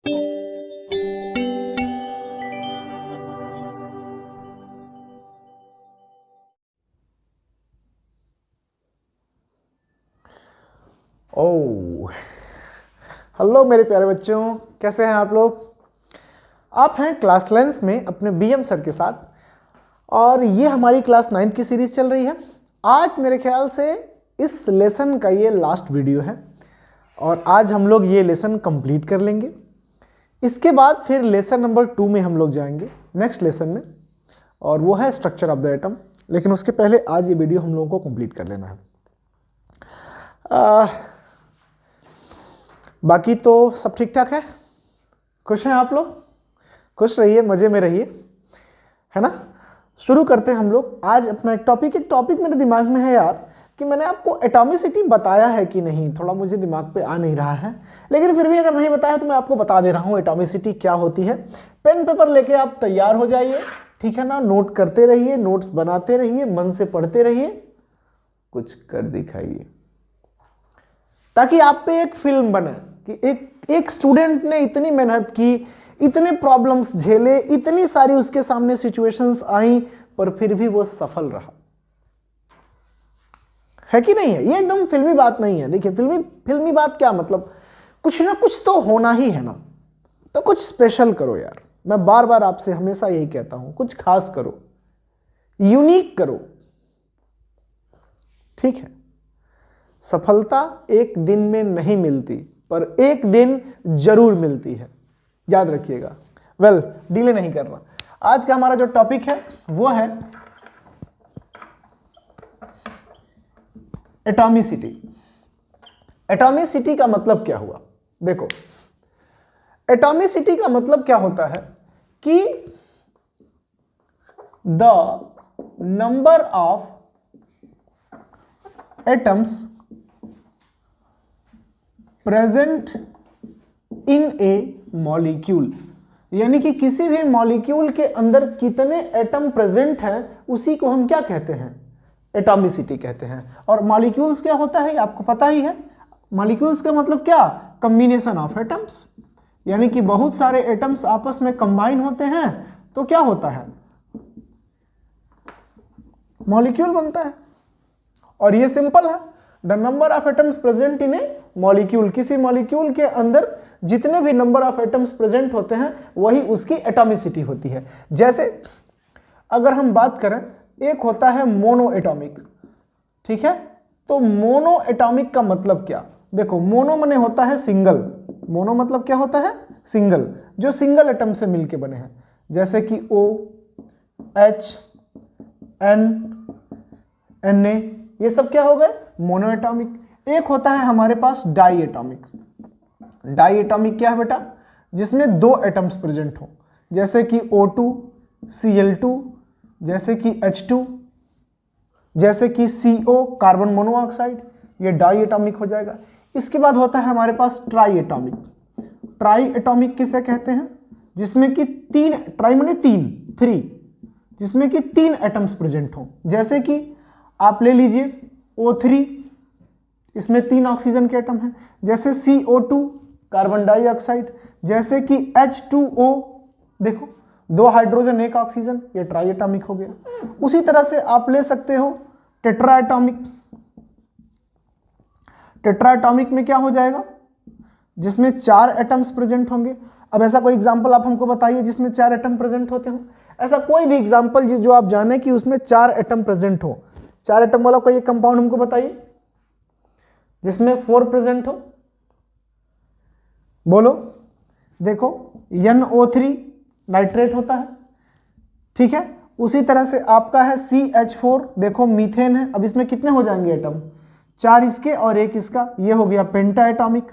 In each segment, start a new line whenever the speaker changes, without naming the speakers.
ओह, hello मेरे प्यारे बच्चों, कैसे हैं आप लोग। आप हैं क्लास लेंस में अपने बीएम सर के साथ, और ये हमारी क्लास 9th की सीरीज चल रही है। आज मेरे ख्याल से इस लेसन का ये लास्ट वीडियो है, और आज हम लोग ये लेसन कंप्लीट कर लेंगे। इसके बाद फिर लेसन नंबर 2 में हम लोग जाएंगे, नेक्स्ट लेसन में, और वो है स्ट्रक्चर ऑफ द एटम। लेकिन उसके पहले आज ये वीडियो हम लोगों को कंप्लीट कर लेना है। बाकी तो सब ठीक ठाक है। खुश हैं आप लोग? खुश रहिए, मज़े में रहिए, है ना। शुरू करते हैं हम लोग आज अपना एक टॉपिक मेरे दिमाग में है यार, कि मैंने आपको एटॉमिसिटी बताया है कि नहीं, थोड़ा मुझे दिमाग पे आ नहीं रहा है। लेकिन फिर भी अगर नहीं बताया तो मैं आपको बता दे रहा हूँ एटॉमिसिटी क्या होती है। पेन पेपर लेके आप तैयार हो जाइए, ठीक है ना। नोट करते रहिए, नोट्स बनाते रहिए, मन से पढ़ते रहिए, कुछ कर दिखाइए, ताकि आप पे एक फिल्म बने कि एक स्टूडेंट ने इतनी मेहनत की, इतने प्रॉब्लम्स झेले, इतनी सारी उसके सामने सिचुएशंस आई, पर फिर भी वो सफल रहा। है कि नहीं है? ये एकदम फिल्मी बात नहीं है। देखिए, फिल्मी बात क्या मतलब, कुछ ना कुछ तो होना ही है ना। तो कुछ स्पेशल करो यार। मैं बार बार आपसे हमेशा यही कहता हूं, कुछ खास करो, यूनिक करो, ठीक है। सफलता एक दिन में नहीं मिलती, पर एक दिन जरूर मिलती है, याद रखिएगा। वेल, डिले नहीं करना। आज का हमारा जो टॉपिक है वो है एटॉमिसिटी। एटॉमिसिटी का मतलब क्या हुआ? देखो, एटॉमिसिटी का मतलब क्या होता है कि the number of atoms present in A molecule, यानी कि किसी भी मॉलिक्यूल के अंदर कितने एटम प्रेजेंट हैं, उसी को हम क्या कहते हैं? एटॉमिसिटी कहते हैं। और मॉलिक्यूल्स क्या होता है आपको पता ही है। मॉलिक्यूल्स का मतलब क्या? कम्बिनेशन ऑफ एटम्स, यानी कि बहुत सारे एटम्स आपस में कंबाइन होते हैं तो क्या होता है? मॉलिक्यूल बनता है। और ये सिंपल है, the number of atoms present in A molecule. किसी मॉलिक्यूल के अंदर जितने भी नंबर ऑफ एटम्स प्रेजेंट होते हैं वही उसकी एटॉमिसिटी होती है। जैसे अगर हम बात करें, एक होता है मोनो एटॉमिक, ठीक है। तो मोनो एटॉमिक का मतलब क्या? देखो, मोनो माने होता है सिंगल। मोनो मतलब क्या होता है? सिंगल, जो सिंगल एटम से मिलके बने हैं, जैसे कि O, H, N, Na, ये सब क्या हो गए? Mono atomic. एक होता है हमारे पास डाई एटॉमिक। डाई एटॉमिक क्या है बेटा? जिसमें दो एटम्स प्रेजेंट हो, जैसे कि O2, Cl2, जैसे कि H2, जैसे कि CO, कार्बन मोनोऑक्साइड, ये डाई एटॉमिक हो जाएगा। इसके बाद होता है हमारे पास ट्राई एटॉमिक। ट्राई एटॉमिक किसे कहते हैं? जिसमें कि तीन, ट्राई माने तीन, 3, जिसमें कि 3 एटम्स प्रेजेंट हो। जैसे कि आप ले लीजिए O3, इसमें 3 ऑक्सीजन के एटम हैं। जैसे CO2, कार्बन डाइऑक्साइड, जैसे कि H2O, देखो 2 हाइड्रोजन 1 ऑक्सीजन, ये ट्राई एटॉमिक हो गया। उसी तरह से आप ले सकते हो टेट्रा एटॉमिक। टेट्रा एटॉमिक में क्या हो जाएगा? जिसमें 4 एटम्स प्रेजेंट होंगे। अब ऐसा कोई एग्जांपल आप हमको बताइए जिसमें 4 एटम प्रेजेंट होते हो। ऐसा कोई भी एग्जांपल जो आप जाने कि उसमें 4 एटम प्रेजेंट हो। 4 एटम वाला कोई एक कंपाउंड हमको बताइए जिसमें 4 प्रेजेंट हो, बोलो। देखो, NO3 नाइट्रेट होता है, ठीक है। उसी तरह से आपका है CH4, देखो मीथेन है। अब इसमें कितने हो जाएंगे एटम? 4 इसके और 1 इसका, ये हो गया पेंटा एटॉमिक।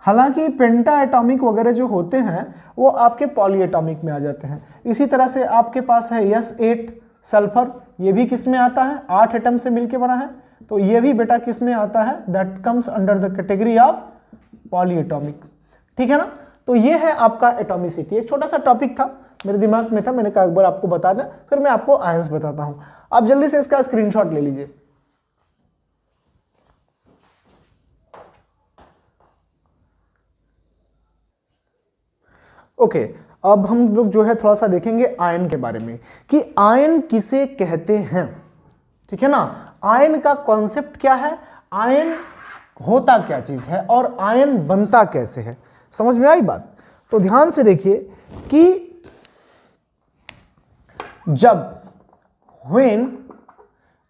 हालांकि पेंटा एटॉमिक वगैरह जो होते हैं वो आपके पॉली एटॉमिक में आ जाते हैं। इसी तरह से आपके पास है S8 सल्फर, ये भी किस में आता है? 8 एटम से मिलकर बना है, तो ये भी बेटा किस में आता है? That comes under the category of poly atomic, ठीक है ना। तो ये है आपका एटॉमिसिटी। एक छोटा सा टॉपिक था, मेरे दिमाग में था, मैंने कहा एक बार आपको बता दें, फिर मैं आपको आयंस बताता हूं। आप जल्दी से इसका स्क्रीनशॉट ले लीजिए। ओके, अब हम लोग जो है थोड़ा सा देखेंगे आयन के बारे में कि आयन किसे कहते हैं। ठीक है ना, आयन का कॉन्सेप्ट क्या है, आयन होता क्या चीज है और आयन बनता कैसे है, समझ में आई बात। तो ध्यान से देखिए कि जब व्हेन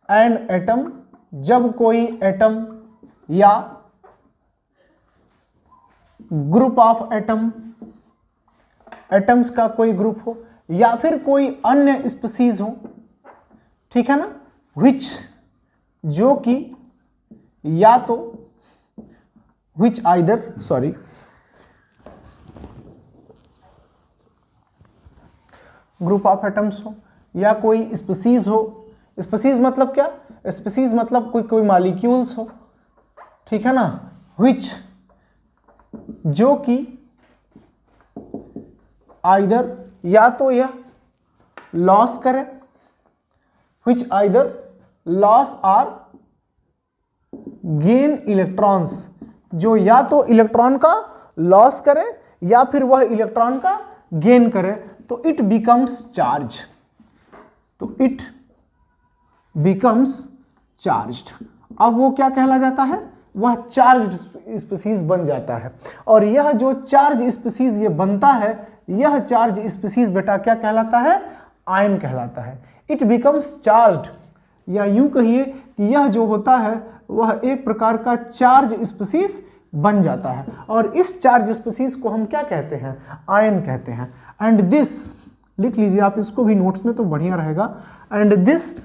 एन एटम, जब कोई एटम या ग्रुप ऑफ एटम, एटम्स का कोई ग्रुप हो या फिर कोई अन्य स्पीसीज हो, ठीक है ना, विच, जो कि या तो which either, sorry, group of atoms हो या कोई स्पीसीज हो। स्पीसीज मतलब क्या, स्पीसीज मतलब कोई मॉलिक्यूल्स हो, ठीक है ना, विच, जो कि आइदर या तो यह लॉस करे, विच आइदर लॉस और गेन इलेक्ट्रॉन्स, जो या तो इलेक्ट्रॉन का लॉस करे या फिर वह इलेक्ट्रॉन का गेन करे, तो इट बिकम्स चार्ज, तो इट बिकम्स चार्ज्ड। अब वो क्या कहला जाता है, वह चार्ज स्पीसीज बन जाता है। और यह जो चार्ज स्पीसीज ये बनता है, यह चार्ज स्पीसीज बेटा क्या कहलाता है, आयन कहलाता है। इट बिकम्स चार्ज्ड, या यूं कहिए कि यह जो होता है वह एक प्रकार का चार्ज स्पीसीज बन जाता है, और इस चार्ज स्पीसीज को हम क्या कहते हैं, आयन कहते हैं। एंड दिस, लिख लीजिए आप इसको भी नोट्स में तो बढ़िया रहेगा। एंड दिस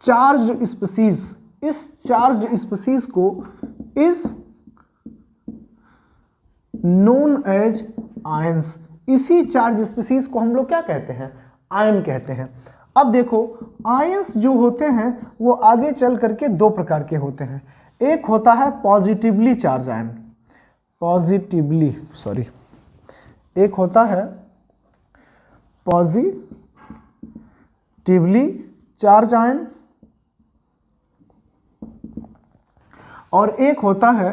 चार्ज स्पीसीज, इस चार्ज स्पीसीज को इज नोन एज आयंस, इसी चार्ज स्पीसीज को हम लोग क्या कहते हैं, आयन कहते हैं। अब देखो आयंस जो होते हैं वो आगे चल करके दो प्रकार के होते हैं। एक होता है positively charge ion, positively, sorry, एक होता है पॉजिटिवली चार्ज आयन और एक होता है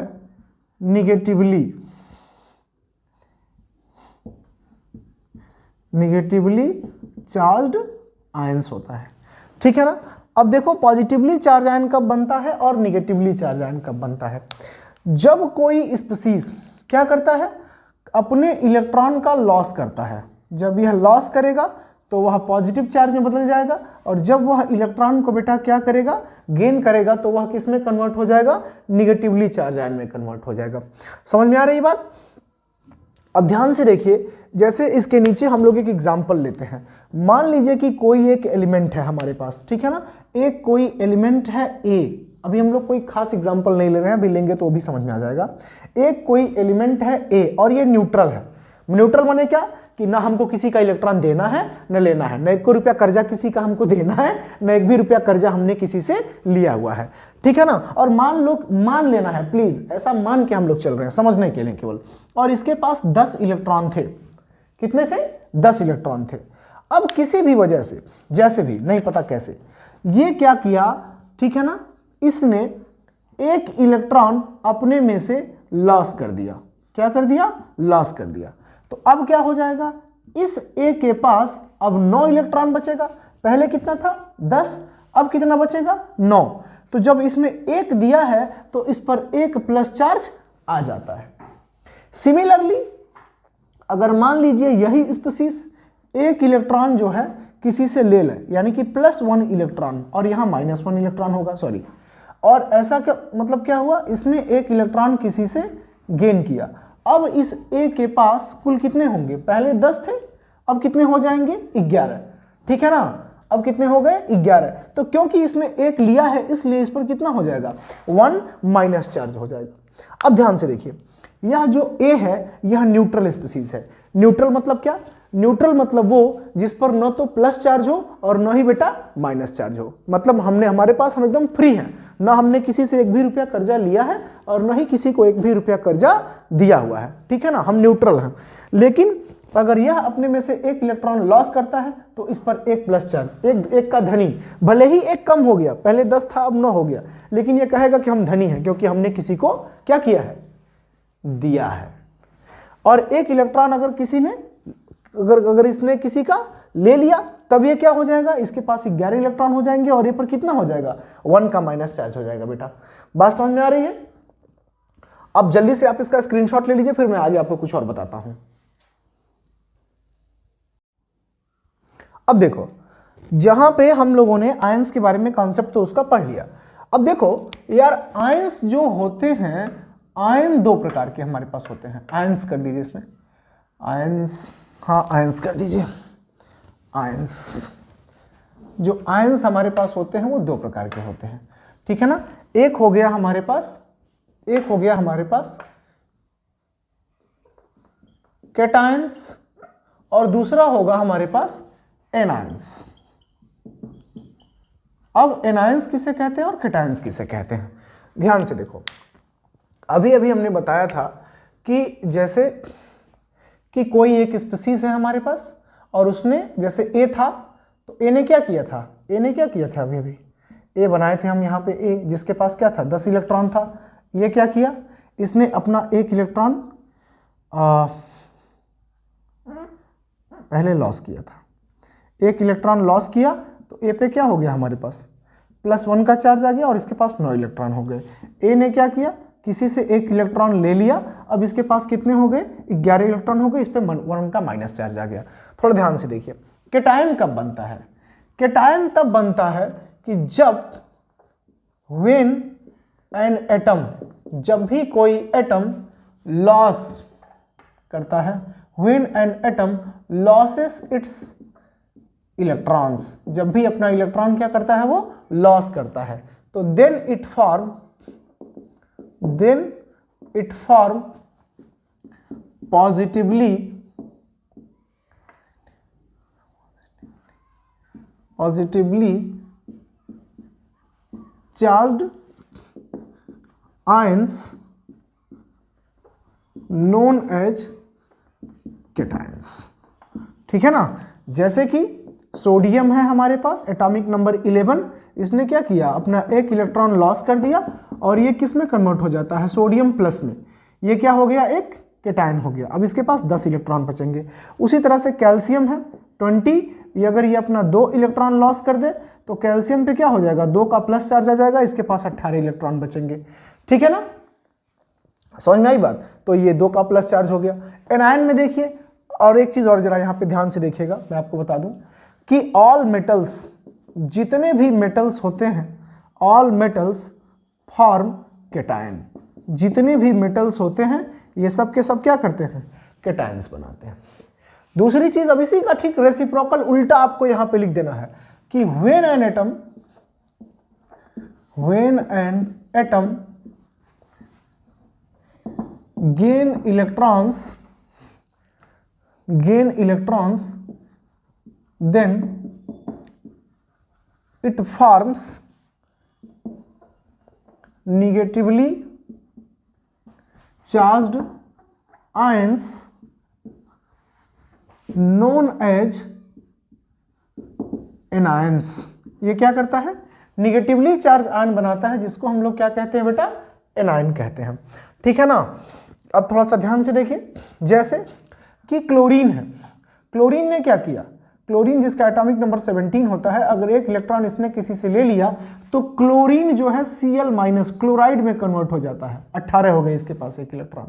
निगेटिवली चार्ज्ड आयंस होता है, ठीक है ना। अब देखो पॉजिटिवली चार्ज आयन कब बनता है और निगेटिवली चार्ज आयन कब बनता है। जब कोई स्पीसीज क्या करता है, अपने इलेक्ट्रॉन का लॉस करता है, जब यह लॉस करेगा तो वह पॉजिटिव चार्ज में बदल जाएगा, और जब वह इलेक्ट्रॉन को बेटा क्या करेगा, गेन करेगा, तो वह किस में कन्वर्ट हो जाएगा, निगेटिवली चार्ज आयन में कन्वर्ट हो जाएगा। समझ में आ रही बात। अब ध्यान से देखिए, जैसे इसके नीचे हम लोग एक एग्जांपल लेते हैं। मान लीजिए कि कोई एक एलिमेंट है हमारे पास, ठीक है ना, एक कोई एलिमेंट है ए। अभी हम लोग कोई खास एग्जांपल नहीं ले रहे हैं, अभी लेंगे तो वो भी समझ में आ जाएगा। एक कोई एलिमेंट है ए और ये न्यूट्रल है। न्यूट्रल माने क्या कि ना हमको किसी का इलेक्ट्रॉन देना है न लेना है, न 1 रुपया कर्जा किसी का हमको देना है, न 1 भी रुपया कर्जा हमने किसी से लिया हुआ है, ठीक है ना। और मान लेना है, प्लीज ऐसा मान के हम लोग चल रहे हैं समझने के लिए केवल। और इसके पास 10 इलेक्ट्रॉन थे। कितने थे, 10 इलेक्ट्रॉन थे। अब किसी भी वजह से, जैसे भी, नहीं पता कैसे, ये क्या किया, ठीक है ना, इसने एक इलेक्ट्रॉन अपने में से लॉस कर दिया। क्या कर दिया, लॉस कर दिया। तो अब क्या हो जाएगा, इस ए के पास अब 9 इलेक्ट्रॉन बचेगा। पहले कितना था, 10, अब कितना बचेगा, 9। तो जब इसने 1 दिया है तो इस पर 1 प्लस चार्ज आ जाता है। सिमिलरली अगर मान लीजिए यही स्पीसीज 1 इलेक्ट्रॉन जो है किसी से ले ले, यानी कि +1 इलेक्ट्रॉन, और यहां -1 इलेक्ट्रॉन होगा, सॉरी, और ऐसा क्या मतलब क्या हुआ, इसने 1 इलेक्ट्रॉन किसी से गेन किया। अब इस ए के पास कुल कितने होंगे, पहले 10 थे, अब कितने हो जाएंगे, 11, ठीक है ना। अब कितने हो गए, 11। तो क्योंकि इसने 1 लिया है इसलिए इस पर कितना हो जाएगा, 1 माइनस चार्ज हो जाएगा। अब ध्यान से देखिए, यह जो ए है यह न्यूट्रल स्पीसीज है। न्यूट्रल मतलब क्या, न्यूट्रल मतलब वो जिस पर न तो प्लस चार्ज हो और न ही बेटा माइनस चार्ज हो। मतलब हमारे पास हम एकदम फ्री हैं, ना हमने किसी से 1 भी रुपया कर्जा लिया है और न ही किसी को 1 भी रुपया कर्जा दिया हुआ है, ठीक है ना, हम न्यूट्रल हैं। लेकिन अगर यह अपने में से 1 इलेक्ट्रॉन लॉस करता है तो इस पर 1 प्लस चार्ज, एक का धनी, भले ही 1 कम हो गया, पहले 10 था अब 9 हो गया, लेकिन यह कहेगा कि हम धनी हैं क्योंकि हमने किसी को क्या किया है, दिया है। और एक इलेक्ट्रॉन अगर किसी ने अगर इसने किसी का ले लिया तब ये क्या हो जाएगा, इसके पास 11 इलेक्ट्रॉन हो जाएंगे और ये पर कितना हो जाएगा, 1 का माइनस चार्ज हो जाएगा। बेटा बात समझ में आ रही है? अब जल्दी से आप इसका स्क्रीनशॉट ले लीजिए, फिर मैं आगे आपको कुछ और बताता हूं। अब देखो यहां पे हम लोगों ने आयंस के बारे में कॉन्सेप्ट तो उसका पढ़ लिया। अब देखो यार आयंस जो होते हैं, आयन दो प्रकार के हमारे पास होते हैं। आयंस कर दीजिए इसमें, आयंस, हाँ आयंस कर दीजिए। आयंस, जो आयंस हमारे पास होते हैं वो दो प्रकार के होते हैं, ठीक है ना। एक हो गया हमारे पास कैटायंस और दूसरा होगा हमारे पास एनायंस। अब एनायंस किसे कहते हैं और कैटायंस किसे कहते हैं, ध्यान से देखो। अभी अभी हमने बताया था कि जैसे कि कोई एक स्पीसीज है हमारे पास और उसने जैसे ए था तो ए ने क्या किया था, अभी अभी ए बनाए थे हम यहाँ पे ए, जिसके पास क्या था 10 इलेक्ट्रॉन था। ये क्या किया, इसने अपना एक इलेक्ट्रॉन पहले लॉस किया था, एक इलेक्ट्रॉन लॉस किया तो ए पे क्या हो गया हमारे पास +1 का चार्ज आ गया और इसके पास 9 इलेक्ट्रॉन हो गए। ए ने क्या किया, किसी से एक इलेक्ट्रॉन ले लिया, अब इसके पास कितने हो गए 11 इलेक्ट्रॉन हो गए, इस पे 1 का माइनस चार्ज आ गया। थोड़ा ध्यान से देखिए कैटायन कब बनता है, कैटायन तब बनता है कि जब व्हेन एन एटम, जब भी कोई एटम लॉस करता है, when an atom losses it's electrons, जब भी अपना इलेक्ट्रॉन क्या करता है वो लॉस करता है, तो then it form positively charged ions known as cations, ठीक है ना। जैसे कि सोडियम है हमारे पास एटॉमिक नंबर 11, इसने क्या किया अपना एक इलेक्ट्रॉन लॉस कर दिया और ये किस में कन्वर्ट हो जाता है सोडियम प्लस में, ये क्या हो गया एक कैटायन हो गया। अब इसके पास 10 इलेक्ट्रॉन बचेंगे। उसी तरह से कैल्शियम है 20, ये अगर ये अपना 2 इलेक्ट्रॉन लॉस कर दे तो कैल्शियम पे क्या हो जाएगा 2 का प्लस चार्ज आ जाएगा, इसके पास 18 इलेक्ट्रॉन बचेंगे, ठीक है ना, समझ में आई बात। तो ये 2 का प्लस चार्ज हो गया। एनायन में देखिए, और एक चीज और जरा यहाँ पे ध्यान से देखिएगा, मैं आपको बता दूं कि ऑल मेटल्स, जितने भी मेटल्स होते हैं, ऑल मेटल्स फॉर्म कैटायन, जितने भी मेटल्स होते हैं ये सब के सब क्या करते हैं कैटायंस बनाते हैं। दूसरी चीज, अब इसी का ठीक रेसिप्रोकल उल्टा आपको यहां पे लिख देना है कि when an atom gain electrons then it forms negatively charged ions known as anions। ये क्या करता है निगेटिवली चार्ज आयन बनाता है, जिसको हम लोग क्या कहते हैं बेटा एनायन कहते हैं, ठीक है ना। अब थोड़ा सा ध्यान से देखिए, जैसे कि क्लोरीन है, क्लोरीन ने क्या किया, क्लोरीन जिसका एटॉमिक नंबर 17 होता है, अगर एक इलेक्ट्रॉन इसने किसी से ले लिया तो क्लोरीन जो है Cl- क्लोराइड में कन्वर्ट हो जाता है, 18 हो गए इसके पास एक इलेक्ट्रॉन।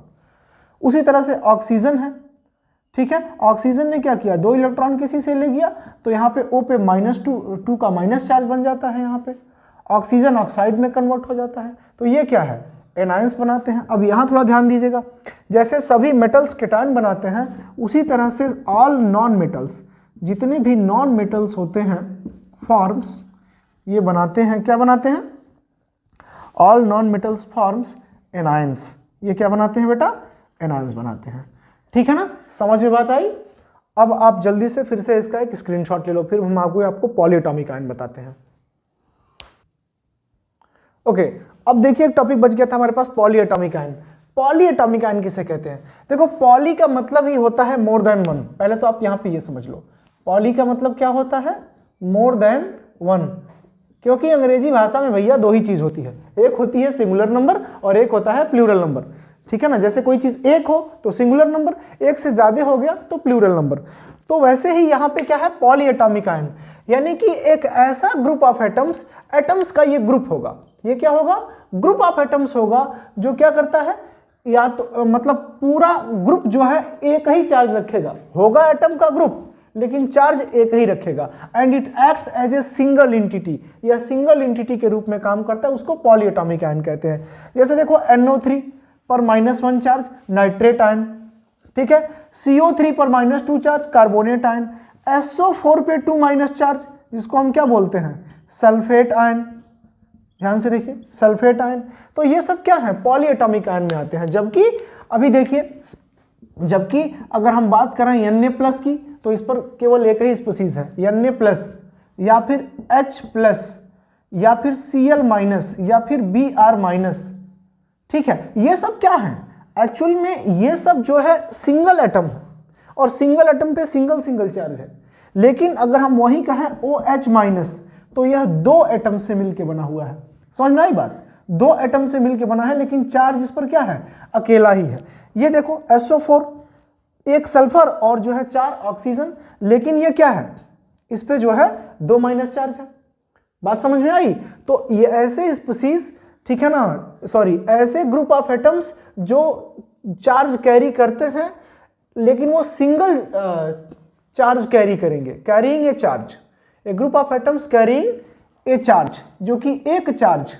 उसी तरह से ऑक्सीजन है, ठीक है, ऑक्सीजन ने क्या किया 2 इलेक्ट्रॉन किसी से ले गया तो यहाँ पे O पे -2 का माइनस चार्ज बन जाता है, यहाँ पे ऑक्सीजन ऑक्साइड में कन्वर्ट हो जाता है, तो ये क्या है एनायंस बनाते हैं। अब यहाँ थोड़ा ध्यान दीजिएगा, जैसे सभी मेटल्स कैटायन बनाते हैं उसी तरह से ऑल नॉन मेटल्स, जितने भी नॉन मेटल्स होते हैं फॉर्म्स, ये बनाते हैं, क्या बनाते हैं all non metals forms anions. ये क्या बनाते हैं बेटा एनायंस बनाते हैं, ठीक है ना, समझ में बात आई। अब आप जल्दी से फिर से इसका एक स्क्रीनशॉट ले लो, फिर हम आपको पॉलीएटॉमिक आयन बताते हैं। ओके, अब देखिए एक टॉपिक बच गया था हमारे पास पॉलीएटॉमिक आयन। पॉलीएटॉमिक आयन किसे कहते हैं, देखो पॉली का मतलब ही होता है मोर देन वन। पहले तो आप यहां पे ये समझ लो पॉली का मतलब क्या होता है मोर देन वन, क्योंकि अंग्रेजी भाषा में भैया 2 ही चीज होती है, एक होती है सिंगुलर नंबर और एक होता है प्लूरल नंबर, ठीक है ना, जैसे कोई चीज एक हो तो सिंगुलर नंबर, एक से ज्यादा हो गया तो प्लूरल नंबर। तो वैसे ही यहाँ पे क्या है, पॉलीएटॉमिक आयन, यानी कि एक ऐसा ग्रुप ऑफ एटम्स, एटम्स का ये ग्रुप होगा, ये क्या होगा, ग्रुप ऑफ एटम्स होगा, जो क्या करता है, या तो मतलब पूरा ग्रुप जो है एक ही चार्ज रखेगा, होगा एटम का ग्रुप लेकिन चार्ज एक ही रखेगा, and it acts as a single entity, या सिंगल इंटिटी के रूप में काम करता है, उसको पॉलीएटॉमिक आयन कहते हैं। जैसे देखो NO3 पर -1 चार्ज नाइट्रेट आयन, ठीक है, CO3 पर -2 चार्ज कार्बोनेट आयन, SO4 पे 2 चार्ज जिसको हम क्या बोलते हैं, सल्फेट आयन, ध्यान से देखिए सल्फेट आयन। तो ये सब क्या है, पॉलीएटॉमिक आयन में आते हैं। जबकि अभी देखिए, जबकि अगर हम बात करें Na+ की, तो इस पर केवल एक ही स्पीसीज है, Na+, या फिर H+, या फिर Cl- या फिर Br-, ठीक है, ये सब क्या है, एक्चुअल में ये सब जो है सिंगल एटम है, और सिंगल एटम पे सिंगल सिंगल चार्ज है। लेकिन अगर हम वही कहें OH-, तो यह 2 एटम से मिलकर बना हुआ है। समझ में आई बात, 2 एटम से मिलकर बना है, लेकिन चार्ज इस पर क्या है, अकेला ही है। ये देखो SO4, एक सल्फर और जो है 4 ऑक्सीजन, लेकिन ये क्या है, इस पे जो है 2 चार्ज है। बात समझ में आई। तो ये ऐसे स्पीसीज, ठीक है ना, सॉरी, ऐसे ग्रुप ऑफ एटम्स जो चार्ज कैरी करते हैं, लेकिन वो सिंगल चार्ज कैरी करेंगे, carrying a charge, A group of atoms carrying a charge, जो कि एक चार्ज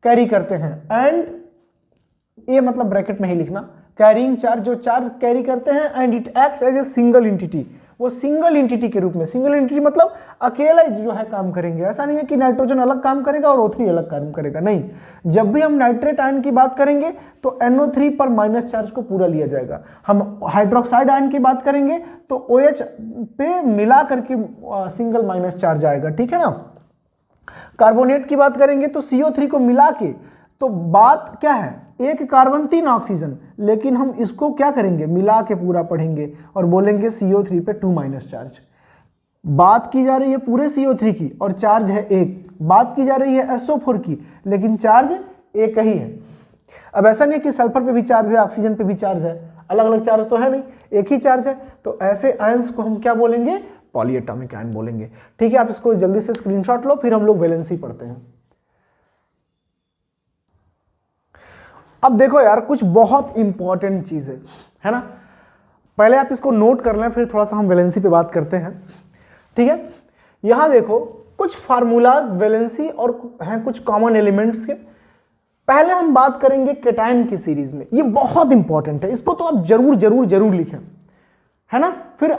कैरी करते हैं, एंड ये मतलब ब्रैकेट में ही लिखना, कैरिंग चार्ज, जो चार्ज कैरी करते हैं, and it acts as a single entity, वो सिंगल इंटिटी के रूप में, सिंगल इंटिटी मतलब अकेला जो है काम करेंगे। ऐसा नहीं है कि नाइट्रोजन अलग काम करेगा और O3 अलग काम करेगा, नहीं। जब भी हम नाइट्रेट आयन की बात करेंगे तो NO3 पर माइनस चार्ज को पूरा लिया जाएगा। हम हाइड्रोक्साइड आयन की बात करेंगे तो OH पे मिला करके सिंगल माइनस चार्ज आएगा, ठीक है ना। कार्बोनेट की बात करेंगे तो CO3 को मिला के, तो बात क्या है, एक कार्बन 3 ऑक्सीजन, लेकिन हम इसको क्या करेंगे, मिला के पूरा पढ़ेंगे और बोलेंगे CO3 पे 2 चार्ज। बात की जा रही है पूरे CO3 की और चार्ज है 1, बात की जा रही है SO4 की, लेकिन चार्ज एक ही है। अब ऐसा नहीं कि सल्फर पे भी चार्ज है, ऑक्सीजन पे भी चार्ज है, अलग अलग चार्ज तो है नहीं, एक ही चार्ज है। तो ऐसे आयंस को हम क्या बोलेंगे, पॉलीएटॉमिक आयन बोलेंगे, ठीक है। आप इसको जल्दी से स्क्रीनशॉट लो, फिर हम लोग वैलेंसी पढ़ते हैं। अब देखो यार, कुछ बहुत इंपॉर्टेंट चीज है ना, पहले आप इसको नोट कर लें, फिर थोड़ा सा हम वैलेंसी पे बात करते हैं, ठीक है। यहां देखो कुछ फार्मूलाज वैलेंसी और हैं कुछ कॉमन एलिमेंट्स के। पहले हम बात करेंगे कैटायन की सीरीज में, ये बहुत इंपॉर्टेंट है, इसको तो आप जरूर जरूर जरूर लिखें, है ना। फिर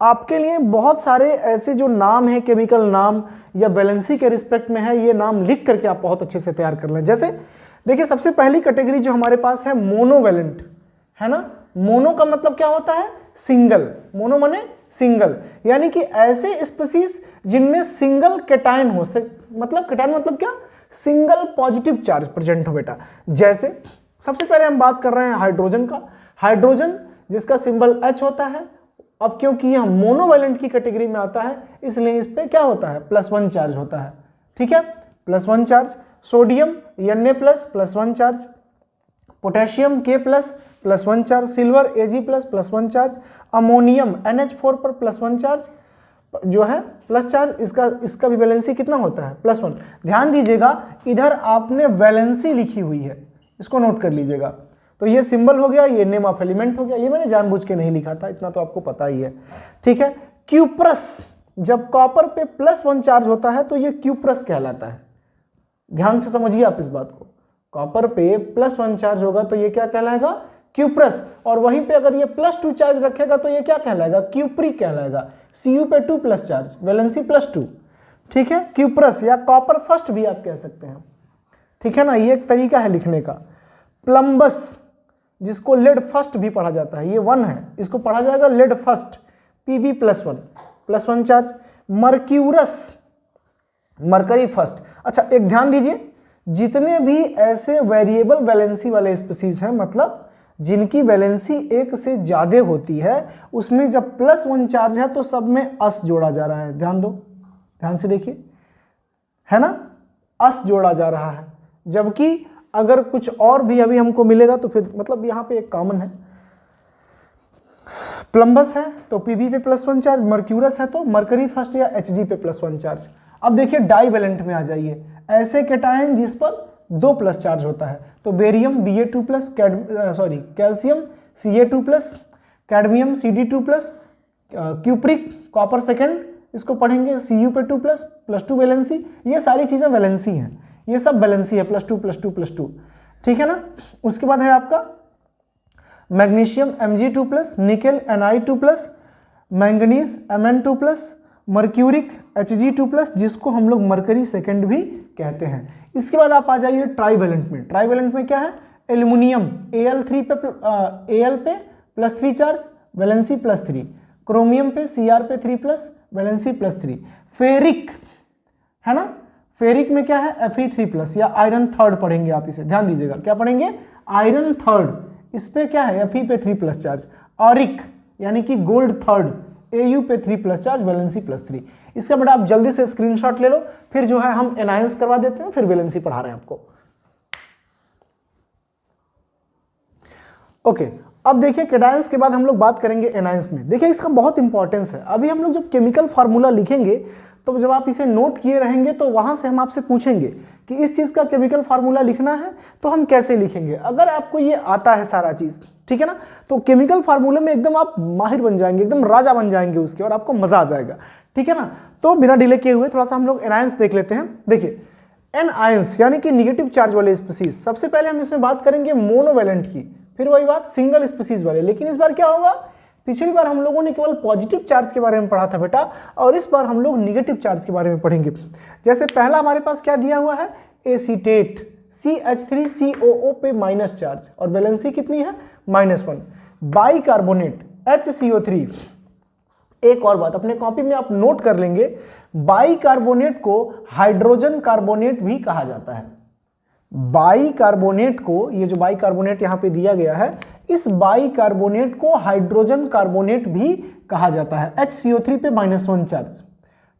आपके लिए बहुत सारे ऐसे जो नाम है, केमिकल नाम या वैलेंसी के रिस्पेक्ट में है, ये नाम लिख करके आप बहुत अच्छे से तैयार कर लें। जैसे देखिए, सबसे पहली कैटेगरी जो हमारे पास है मोनोवैलेंट, है ना। मोनो का मतलब क्या होता है, सिंगल, मोनो माने सिंगल, यानी कि ऐसे स्पीसीज जिनमें सिंगल कैटायन हो, मतलब कैटायन मतलब क्या, सिंगल पॉजिटिव चार्ज प्रेजेंट हो बेटा। जैसे सबसे पहले हम बात कर रहे हैं हाइड्रोजन का, हाइड्रोजन जिसका सिंबल H होता है। अब क्योंकि यह मोनोवैलेंट की कैटेगरी में आता है, इसलिए इस पे क्या होता है, +1 चार्ज होता है, ठीक है, +1 charge. Sodium Na+, +1 charge, potassium K+, +1 charge, silver Ag+, +1 charge, ammonium NH4 पर +1 चार्ज जो है प्लस चार्ज, इसका भी वैलेंसी कितना होता है, +1। ध्यान दीजिएगा, इधर आपने वैलेंसी लिखी हुई है, इसको नोट कर लीजिएगा। तो ये सिंबल हो गया, ये नेम ऑफ एलिमेंट हो गया, ये मैंने जानबूझ के नहीं लिखा था, इतना तो आपको पता ही है, ठीक है। क्यूप्रस, जब कॉपर पे +1 चार्ज होता है तो ये क्यूप्रस कहलाता है। ध्यान से समझिए आप इस बात को, कॉपर पे +1 चार्ज होगा तो ये क्या कहलाएगा, क्यूप्रस। और वहीं पे अगर ये +2 चार्ज रखेगा तो ये क्या कहलाएगा, क्यूप्री कहलाएगा। Cu पे 2 चार्ज, वैलेंसी +2, ठीक है, क्यूप्रस या कॉपर फर्स्ट भी आप कह सकते हैं, ठीक है ना, ये एक तरीका है लिखने का। प्लम्बस, जिसको लेड फर्स्ट भी पढ़ा जाता है, ये 1 है, इसको पढ़ा जाएगा lead first, Pb +1 charge. Mercurous, mercury first. अच्छा एक ध्यान दीजिए, जितने भी ऐसे वेरिएबल वैलेंसी वाले स्पीसीज हैं, मतलब जिनकी वैलेंसी 1 से ज्यादा होती है, उसमें जब +1 चार्ज है तो सब में अस जोड़ा जा रहा है। ध्यान दो, ध्यान से देखिए, है ना, अस जोड़ा जा रहा है। जबकि अगर कुछ और भी अभी हमको मिलेगा तो फिर मतलब यहाँ पे एक कॉमन है, प्लम्बस है तो Pb पे +1 चार्ज, मर्क्यूरस है तो मरकरी फर्स्ट या Hg पे +1 चार्ज। अब देखिए डाईवेलेंट में आ जाइए, ऐसे केटायन जिस पर 2 प्लस चार्ज होता है, तो barium Ba2+, calcium Ca2+, cadmium Cd2+, cupric copper second इसको पढ़ेंगे Cu पे 2+, +2 वैलेंसी, ये सारी चीज़ें वैलेंसी हैं, ये सब वैलेंसी है, +2, ठीक है ना। उसके बाद है आपका magnesium Mg2+, nickel Na2+, manganese Mn2+, mercuric Hg2+, जिसको हम लोग मरकरी सेकेंड भी कहते हैं। इसके बाद आप आ जाइए ट्राईवेलेंट में। ट्राईवेलेंट में क्या है, एल्युमिनियम Al पे +3 चार्ज, वैलेंसी +3, क्रोमियम पे Cr पे 3+, वैलेंसी +3, फेरिक है ना, फेरिक में क्या है Fe3+ या आयरन थर्ड पढ़ेंगे आप, इसे ध्यान दीजिएगा, क्या पढ़ेंगे, आयरन थर्ड, इस पे क्या है Fe पे 3+ चार्ज, ऑरिक यानी कि गोल्ड थर्ड, Au पे 3+ चार्ज, वैलेंसी +3। इसका बेटा आप जल्दी से स्क्रीनशॉट ले लो, फिर जो है हम एनायंस करवा देते हैं, फिर वैलेंसी पढ़ा रहे हैं आपको। ओके, अब देखिए कैटायंस के बाद हम लोग बात करेंगे एनायंस में। देखिए इसका बहुत इंपॉर्टेंस है, अभी हम लोग जब केमिकल फार्मूला लिखेंगे तो जब आप इसे नोट किए रहेंगे तो वहां से हम आपसे पूछेंगे कि इस चीज का केमिकल फार्मूला लिखना है तो हम कैसे लिखेंगे। अगर आपको ये आता है सारा चीज, ठीक है ना, तो केमिकल फार्मूले में एकदम आप माहिर बन जाएंगे, एकदम राजा बन जाएंगे उसके, और आपको मजा आ जाएगा, ठीक है ना। तो बिना डिले किए हुए थोड़ा सा हम लोग एनायंस देख लेते हैं। देखिए एनायंस यानी कि निगेटिव चार्ज वाले स्पीसीज, सबसे पहले हम इसमें बात करेंगे मोनोवैलेंट की, फिर वही बात सिंगल स्पीसीज वाले। लेकिन इस बार क्या होगा, पिछली बार हम लोगों ने केवल पॉजिटिव चार्ज के बारे में पढ़ा था बेटा, और इस बार हम लोग निगेटिव चार्ज के बारे में पढ़ेंगे। जैसे पहला हमारे पास क्या दिया हुआ है, एसीटेट CH3COO पे माइनस चार्ज और वैलेंसी कितनी है -1। बाइकार्बोनेट HCO3, एक और बात अपने कॉपी में आप नोट कर लेंगे, बाइकार्बोनेट को हाइड्रोजन कार्बोनेट भी कहा जाता है। बाइकार्बोनेट को, ये जो बाइकार्बोनेट यहां पे दिया गया है, इस बाइकार्बोनेट को हाइड्रोजन कार्बोनेट भी कहा जाता है। HCO3 पे -1 चार्ज,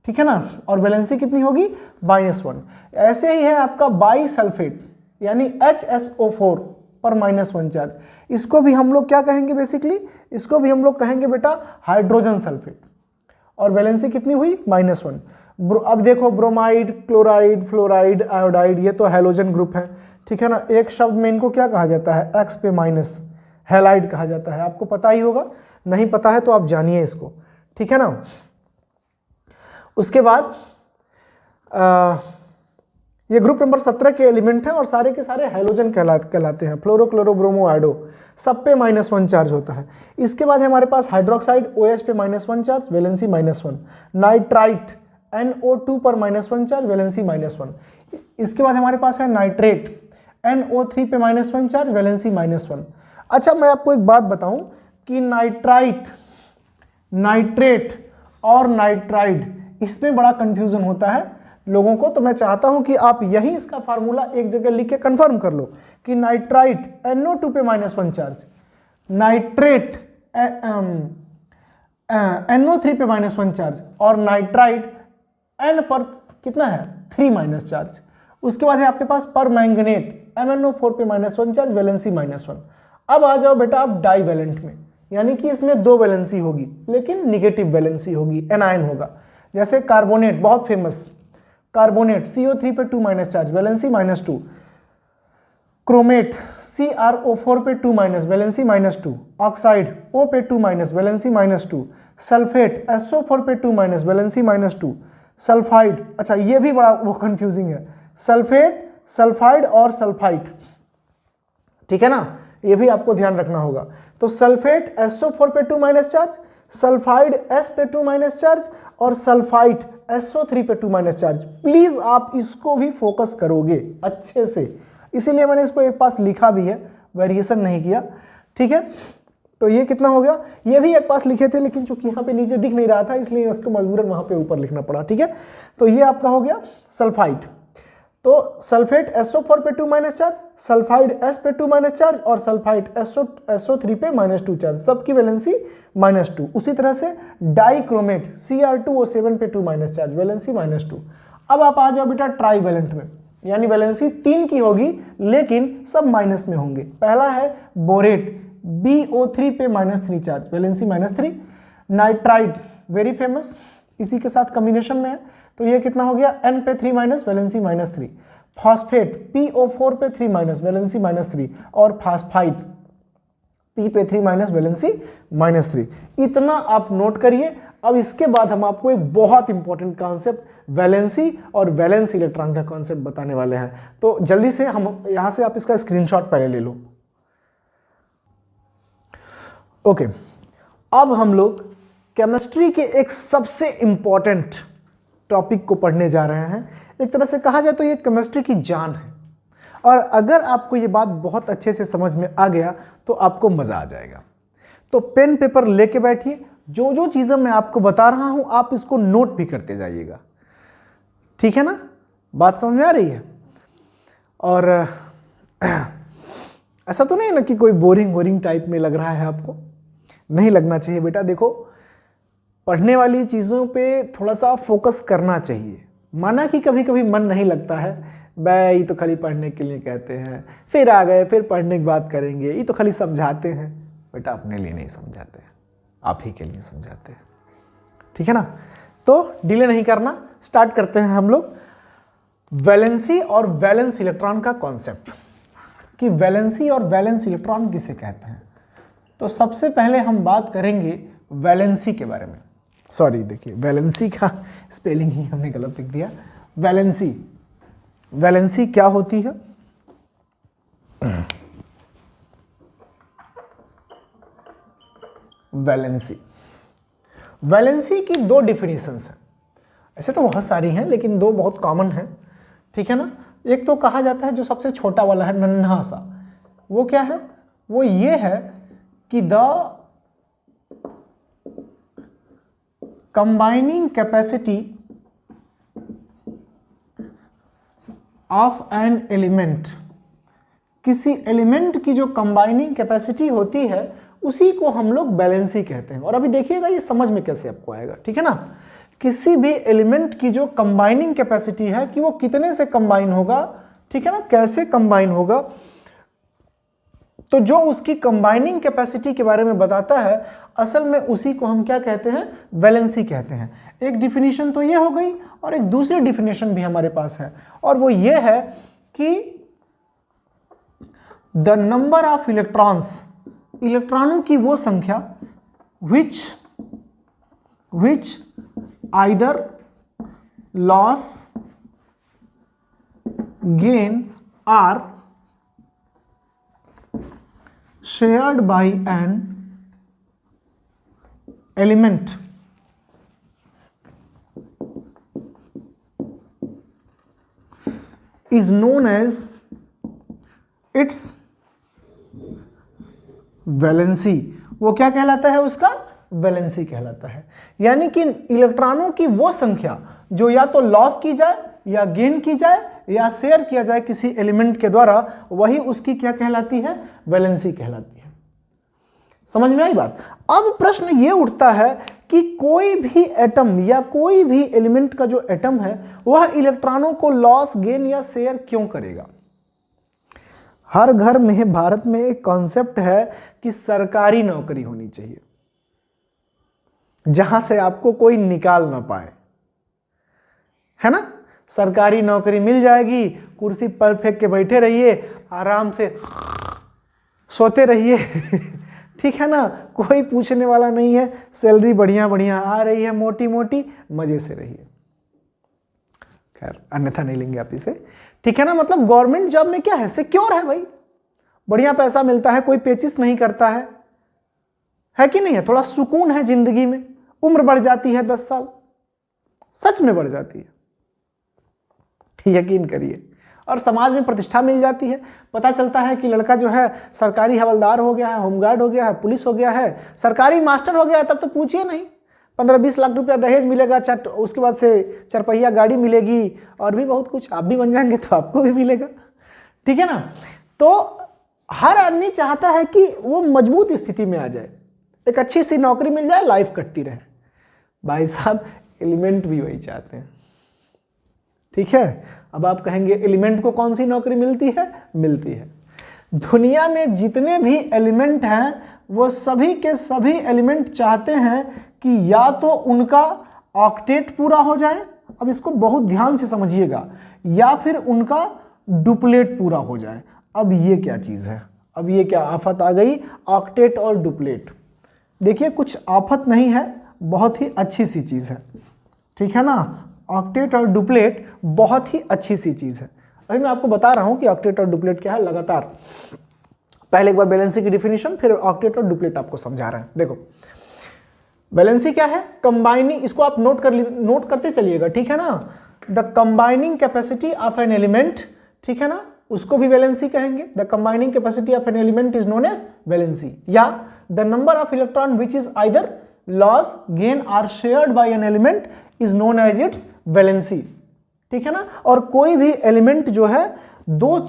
ठीक है ना, और वैलेंसी कितनी होगी -1। ऐसे ही है आपका बाइसल्फेट यानी HSO4 पर -1 चार्ज, इसको भी हम लोग क्या कहेंगे, बेसिकली इसको भी हम लोग कहेंगे बेटा हाइड्रोजन सल्फेट, और वैलेंसी कितनी हुई -1। अब देखो ब्रोमाइड, क्लोराइड, फ्लोराइड, आयोडाइड, ये तो हैलोजन ग्रुप है, ठीक है ना। एक शब्द में इनको क्या कहा जाता है, X पे माइनस, हैलाइड कहा जाता है। आपको पता ही होगा, नहीं पता है तो आप जानिए इसको, ठीक है ना। उसके बाद ये ग्रुप नंबर 17 के एलिमेंट हैं और सारे के सारे हैलोजन कहलाते हैं। फ्लोरो, क्लोरो, ब्रोमो, आयोडो, सब पे -1 चार्ज होता है। इसके बाद हमारे पास हाइड्रोक्साइड OH पे -1 चार्ज, वैलेंसी -1। नाइट्राइट NO2 पर -1 चार्ज, वैलेंसी -1। इसके बाद हमारे पास है नाइट्रेट NO3 पे -1 चार्ज, वैलेंसी -1। अच्छा मैं आपको एक बात बताऊं कि नाइट्राइट, नाइट्रेट और नाइट्राइड, इसमें बड़ा कंफ्यूजन होता है लोगों को, तो मैं चाहता हूं कि आप यही इसका फार्मूला एक जगह लिख के कंफर्म कर लो कि नाइट्राइट NO2 पे -1 चार्ज, नाइट्रेट NO3 पे -1 चार्ज, और नाइट्राइट N पर कितना है 3- चार्ज। उसके बाद है आपके पास पर मैंगनेट MnO4 पे -1 चार्ज, वैलेंसी -1। अब आ जाओ बेटा आप डाईवैलेंट में, यानी कि इसमें 2 वैलेंसी होगी लेकिन निगेटिव वैलेंसी होगी, एनायन होगा। जैसे कार्बोनेट, बहुत फेमस कार्बोनेट CO3 पे 2- चार्ज, वैलेंसी -2। क्रोमेट CrO4 पे 2-, वैलेंसी -2। ऑक्साइड O पे 2-, वैलेंसी -2। सल्फेट SO4 पे 2-, वैलेंसी -2। सल्फाइड, अच्छा ये भी बड़ा वो कंफ्यूजिंग है, सल्फेट, सल्फाइड और सल्फाइड, ठीक है ना, ये भी आपको ध्यान रखना होगा। तो सल्फेट SO4 पे 2- चार्ज, सल्फाइड S पे 2- चार्ज, और सल्फाइड SO3 पे 2- चार्ज। प्लीज आप इसको भी फोकस करोगे अच्छे से, इसीलिए मैंने इसको एक पास लिखा भी है, वेरिएशन नहीं किया, ठीक है। तो ये कितना हो गया, ये भी एक पास लिखे थे लेकिन चूंकि यहाँ पे नीचे दिख नहीं रहा था इसलिए इसको मजबूरन वहां पे ऊपर लिखना पड़ा, ठीक है। तो ये आपका हो गया सल्फाइड। तो सल्फेट SO4 पे 2- चार्ज, सल्फाइड S पे 2- चार्ज, और सल्फाइड SO3 पे -2 चार्ज, सबकी वैलेंसी -2। उसी तरह से डाइक्रोमेट CR2O7 पे 2- चार्ज, वैलेंसी -2। अब आप आ जाओ बेटा ट्राईवैलेंट में। यानी वैलेंसी 3 की होगी लेकिन सब माइनस में होंगे। पहला है बोरेट, BO3 पे -3 charge, valency -3। Nitrite very famous, इसी के साथ कॉम्बिनेशन में है, तो ये कितना हो गया, N पे 3 वैलेंसी -3। फॉस्फेट PO4 पे 3 वैलेंसी -3 और फास्फाइड P पे 3 वैलेंसी -3। इतना आप नोट करिए। अब इसके बाद हम आपको एक बहुत इंपॉर्टेंट कॉन्सेप्ट वैलेंसी और वैलेंस इलेक्ट्रॉन का कॉन्सेप्ट बताने वाले हैं, तो जल्दी से हम यहां से आप इसका स्क्रीनशॉट पहले ले लो। ओके, अब हम लोग केमिस्ट्री के एक सबसे इंपॉर्टेंट टॉपिक को पढ़ने जा रहे हैं। एक तरह से कहा जाए तो ये केमिस्ट्री की जान है, और अगर आपको ये बात बहुत अच्छे से समझ में आ गया तो आपको मजा आ जाएगा। तो पेन पेपर लेके बैठिए, जो जो चीजें मैं आपको बता रहा हूं आप इसको नोट भी करते जाइएगा, ठीक है ना? बात समझ में आ रही है? और ऐसा तो नहीं ना कि कोई बोरिंग टाइप में लग रहा है आपको, नहीं लगना चाहिए बेटा। देखो, पढ़ने वाली चीज़ों पे थोड़ा सा फोकस करना चाहिए। माना कि कभी कभी मन नहीं लगता है, भाई ये तो खाली पढ़ने के लिए कहते हैं, फिर आ गए, फिर पढ़ने की बात करेंगे, ये तो खाली समझाते हैं। बेटा अपने लिए नहीं समझाते हैं, आप ही के लिए समझाते हैं, ठीक है ना? तो डिले नहीं करना, स्टार्ट करते हैं हम लोग वैलेंसी और वैलेंस इलेक्ट्रॉन का कॉन्सेप्ट, कि वैलेंसी और वैलेंस इलेक्ट्रॉन किसे कहते हैं। तो सबसे पहले हम बात करेंगे वैलेंसी के बारे में। सॉरी, देखिए वैलेंसी का स्पेलिंग ही हमने गलत लिख दिया। वैलेंसी क्या होती है? वैलेंसी की दो डिफिनीशंस हैं। ऐसे तो बहुत सारी हैं लेकिन दो बहुत कॉमन हैं, ठीक है ना? एक तो कहा जाता है जो सबसे छोटा वाला है, नन्हा सा, वो क्या है? वो ये है कि the combining capacity of an element, किसी एलिमेंट की जो कंबाइनिंग कैपेसिटी होती है उसी को हम लोग वैलेंसी कहते हैं। और अभी देखिएगा ये समझ में कैसे आपको आएगा, ठीक है ना? किसी भी एलिमेंट की जो कंबाइनिंग कैपेसिटी है कि वो कितने से कंबाइन होगा, ठीक है ना, कैसे कंबाइन होगा, तो जो उसकी कंबाइनिंग कैपेसिटी के बारे में बताता है, असल में उसी को हम क्या कहते हैं? वैलेंसी कहते हैं। एक डिफिनीशन तो ये हो गई, और एक दूसरी डिफिनीशन भी हमारे पास है, और वो ये है कि द नंबर ऑफ इलेक्ट्रॉन्स, इलेक्ट्रॉनों की वो संख्या which either loss, gain or shared by an element is known as its valency. वो क्या कहलाता है? उसका वैलेंसी कहलाता है। यानी कि इलेक्ट्रॉनों की वो संख्या जो या तो लॉस की जाए या गेन की जाए या शेयर किया जाए किसी एलिमेंट के द्वारा, वही उसकी क्या कहलाती है? वैलेंसी कहलाती है। समझ में आई बात? अब प्रश्न ये उठता है कि कोई भी एटम या कोई भी एलिमेंट का जो एटम है वह इलेक्ट्रॉनों को लॉस, गेन या शेयर क्यों करेगा? हर घर में भारत में एक कॉन्सेप्ट है कि सरकारी नौकरी होनी चाहिए जहां से आपको कोई निकाल ना पाए, है ना? सरकारी नौकरी मिल जाएगी, कुर्सी पर फेंक के बैठे रहिए, आराम से सोते रहिए ठीक है ना? कोई पूछने वाला नहीं है, सैलरी बढ़िया बढ़िया आ रही है, मोटी मोटी, मजे से रहिए। खैर अन्यथा नहीं लेंगे आप इसे, ठीक है ना? मतलब गवर्नमेंट जॉब में क्या है? सिक्योर है भाई, बढ़िया पैसा मिलता है, कोई पेचिश नहीं करता है कि नहीं है? थोड़ा सुकून है जिंदगी में, उम्र बढ़ जाती है 10 साल, सच में बढ़ जाती है, यकीन करिए। और समाज में प्रतिष्ठा मिल जाती है, पता चलता है कि लड़का जो है सरकारी हवलदार हो गया है, होमगार्ड हो गया है, पुलिस हो गया है, सरकारी मास्टर हो गया है, तब तो पूछिए नहीं, 15-20 लाख रुपया दहेज मिलेगा, उसके बाद से 4 पहिया गाड़ी मिलेगी और भी बहुत कुछ। आप भी बन जाएंगे तो आपको भी मिलेगा, ठीक है ना? तो हर आदमी चाहता है कि वो मजबूत स्थिति में आ जाए, एक अच्छी सी नौकरी मिल जाए, लाइफ कटती रहे। भाई साहब एलिमेंट भी वही चाहते हैं, ठीक है। अब आप कहेंगे एलिमेंट को कौन सी नौकरी मिलती है? मिलती है। दुनिया में जितने भी एलिमेंट हैं वो सभी के सभी एलिमेंट चाहते हैं कि या तो उनका ऑक्टेट पूरा हो जाए, अब इसको बहुत ध्यान से समझिएगा, या फिर उनका डुप्लेट पूरा हो जाए। अब ये क्या चीज़ है? अब ये क्या आफत आ गई? ऑक्टेट और डुप्लेट। देखिए कुछ आफत नहीं है, बहुत ही अच्छी सी चीज़ है, ठीक है ना। ऑक्टेट और डुप्लेट बहुत ही अच्छी सी चीज़ है। अभी मैं आपको बता रहा हूँ कि ऑक्टेट और डुप्लेट क्या है लगातार। पहले एक बार बैलेंसी की डिफिनीशन, फिर ऑक्टेट और डुप्लेट आपको समझा रहे हैं। देखो बैलेंसी क्या है? कंबाइनिंग, इसको आप नोट करते चलिएगा, ठीक है ना। The combining capacity of an element, ठीक है ना, उसको भी वैलेंसी कहेंगे। The combining capacity of an element is known as valency. या the number of electron which is either loss, gain or shared by an element is known as its valency, ठीक है ना। और कोई भी एलिमेंट जो है दो